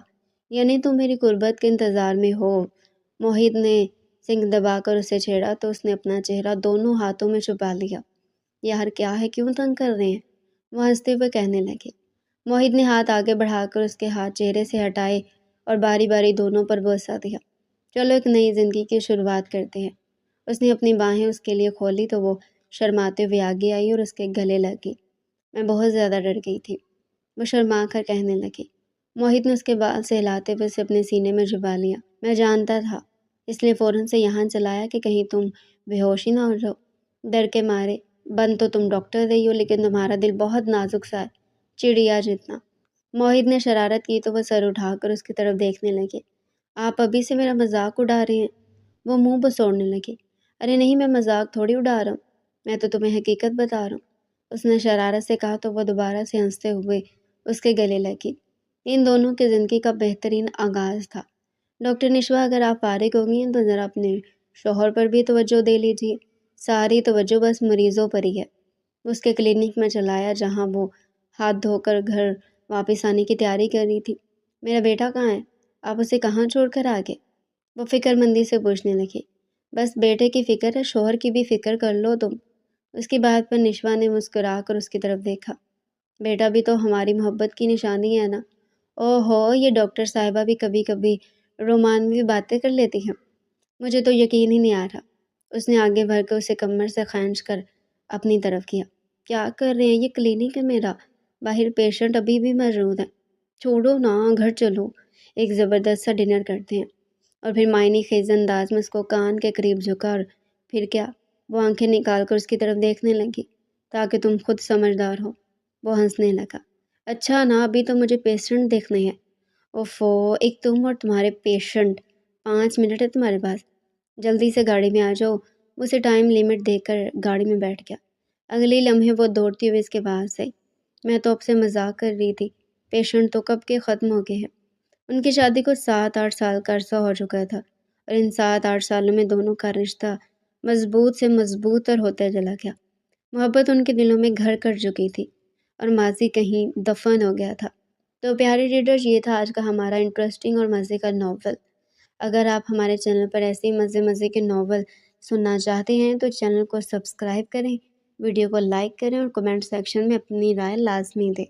A: یعنی تم میری قربت کے انتظار میں ہو؟ موہت نے سنگ دبا کر اسے چھیڑا تو اس نے اپنا چہرہ دونوں ہاتھوں میں چھپا لیا۔ یار کیا ہے، کیوں تنگ کر رہے ہیں؟ وہ ہنستے ہوئے کہنے لگے۔ موہت نے ہاتھ آگے بڑھا کر اس کے ہاتھ چہرے سے ہٹائے اور باری باری دونوں پر بوسہ دیا۔ چلو ایک نئی زندگی کی شروعات کرتے ہیں۔ اس نے اپنی باہیں اس کے لیے کھولی تو وہ شرماتے ہوئے آگے آئی اور اس کے گلے لگی۔ میں بہت زیادہ ڈر گئی تھی، وہ شرما کر کہنے لگی۔ موہت نے اس کے بال سے ہلاتے ہوئے اسے اپنے سینے میں چھپا لیا۔ میں جانتا تھا، اس لیے فوراً سے یہاں چلایا کہ کہیں تم بے ہوش ہی نہ ہو جاؤ ڈر کے مارے۔ بن تو تم ڈاکٹر رہی ہو لیکن تمہارا دل بہت نازک سا ہے، چڑیا جتنا۔ موہت نے شرارت کی تو وہ سر اٹھا کر اس کی طرف دیکھنے لگے۔ آپ ابھی سے میرا مذاق اڑا رہے ہیں؟ وہ منہ بسوڑنے لگی۔ ارے نہیں، میں مذاق تھوڑی اڑا رہا ہوں، میں تو تمہیں حقیقت بتا رہا ہوں، اس نے شرارت سے کہا تو وہ دوبارہ سے ہنستے ہوئے اس کے گلے لگی۔ ان دونوں کی زندگی کا بہترین آغاز تھا۔ ڈاکٹر نشوا، اگر آپ فارغ ہو گئی ہیں تو ذرا اپنے شوہر پر بھی توجہ دے لیجیے۔ ساری توجہ بس مریضوں پر ہی ہے۔ اس کے کلینک میں چلایا جہاں وہ ہاتھ دھو کر گھر واپس آنے کی تیاری کر رہی تھی۔ میرا بیٹا کہاں ہے؟ آپ اسے کہاں چھوڑ کر آگے؟ وہ فکر مندی سے پوچھنے لگی۔ بس بیٹے کی فکر ہے، شوہر کی بھی فکر کر لو تم۔ اس کی بات پر نشوا نے مسکرا کر اس کی طرف دیکھا۔ بیٹا بھی تو ہماری محبت کی نشانی ہے نا۔ او ہو، یہ ڈاکٹر صاحبہ بھی کبھی کبھی رومانوی باتیں کر لیتی ہیں، مجھے تو یقین ہی نہیں آ رہا۔ اس نے آگے بڑھ کر اسے کمر سے کھینچ کر اپنی طرف کیا۔ کیا کر رہے ہیں؟ یہ کلینک ہے میرا، باہر پیشنٹ ابھی بھی موجود ہیں۔ چھوڑو نا، گھر چلو، ایک زبردست سا ڈنر کرتے ہیں۔ اور پھر معنی خیز انداز میں اس کو کان کے قریب جھکا اور پھر کیا؟ وہ آنکھیں نکال کر اس کی طرف دیکھنے لگی۔ تاکہ تم خود سمجھدار ہو۔ وہ ہنسنے لگا۔ اچھا نا، ابھی تو مجھے پیشنٹ دیکھنے ہیں۔ اوفو، ایک تم اور تمہارے پیشنٹ، 5 منٹ ہے تمہارے پاس، جلدی سے گاڑی میں آ جاؤ۔ اسے ٹائم لیمٹ دے کر گاڑی میں بیٹھ گیا۔ اگلی لمحے وہ دوڑتی ہوئی اس کے پاس آئی۔ میں تو اب سے مذاق کر رہی تھی، پیشنٹ تو کب کے ختم ہو گئے ہیں۔ ان کی شادی کو 7-8 سال کا عرصہ ہو چکا تھا اور ان 7-8 سالوں میں دونوں کا رشتہ مضبوط سے مضبوط تر ہوتا چلا گیا۔ محبت ان کے دلوں میں گھر کر چکی تھی اور ماضی کہیں دفن ہو گیا تھا۔ تو پیارے ریڈرز، یہ تھا آج کا ہمارا انٹرسٹنگ اور مزے کا ناول۔ اگر آپ ہمارے چینل پر ایسے ہی مزے مزے کے ناول سننا چاہتے ہیں تو چینل کو سبسکرائب کریں، ویڈیو کو لائک کریں اور کمنٹ سیکشن میں اپنی رائے لازمی دیں۔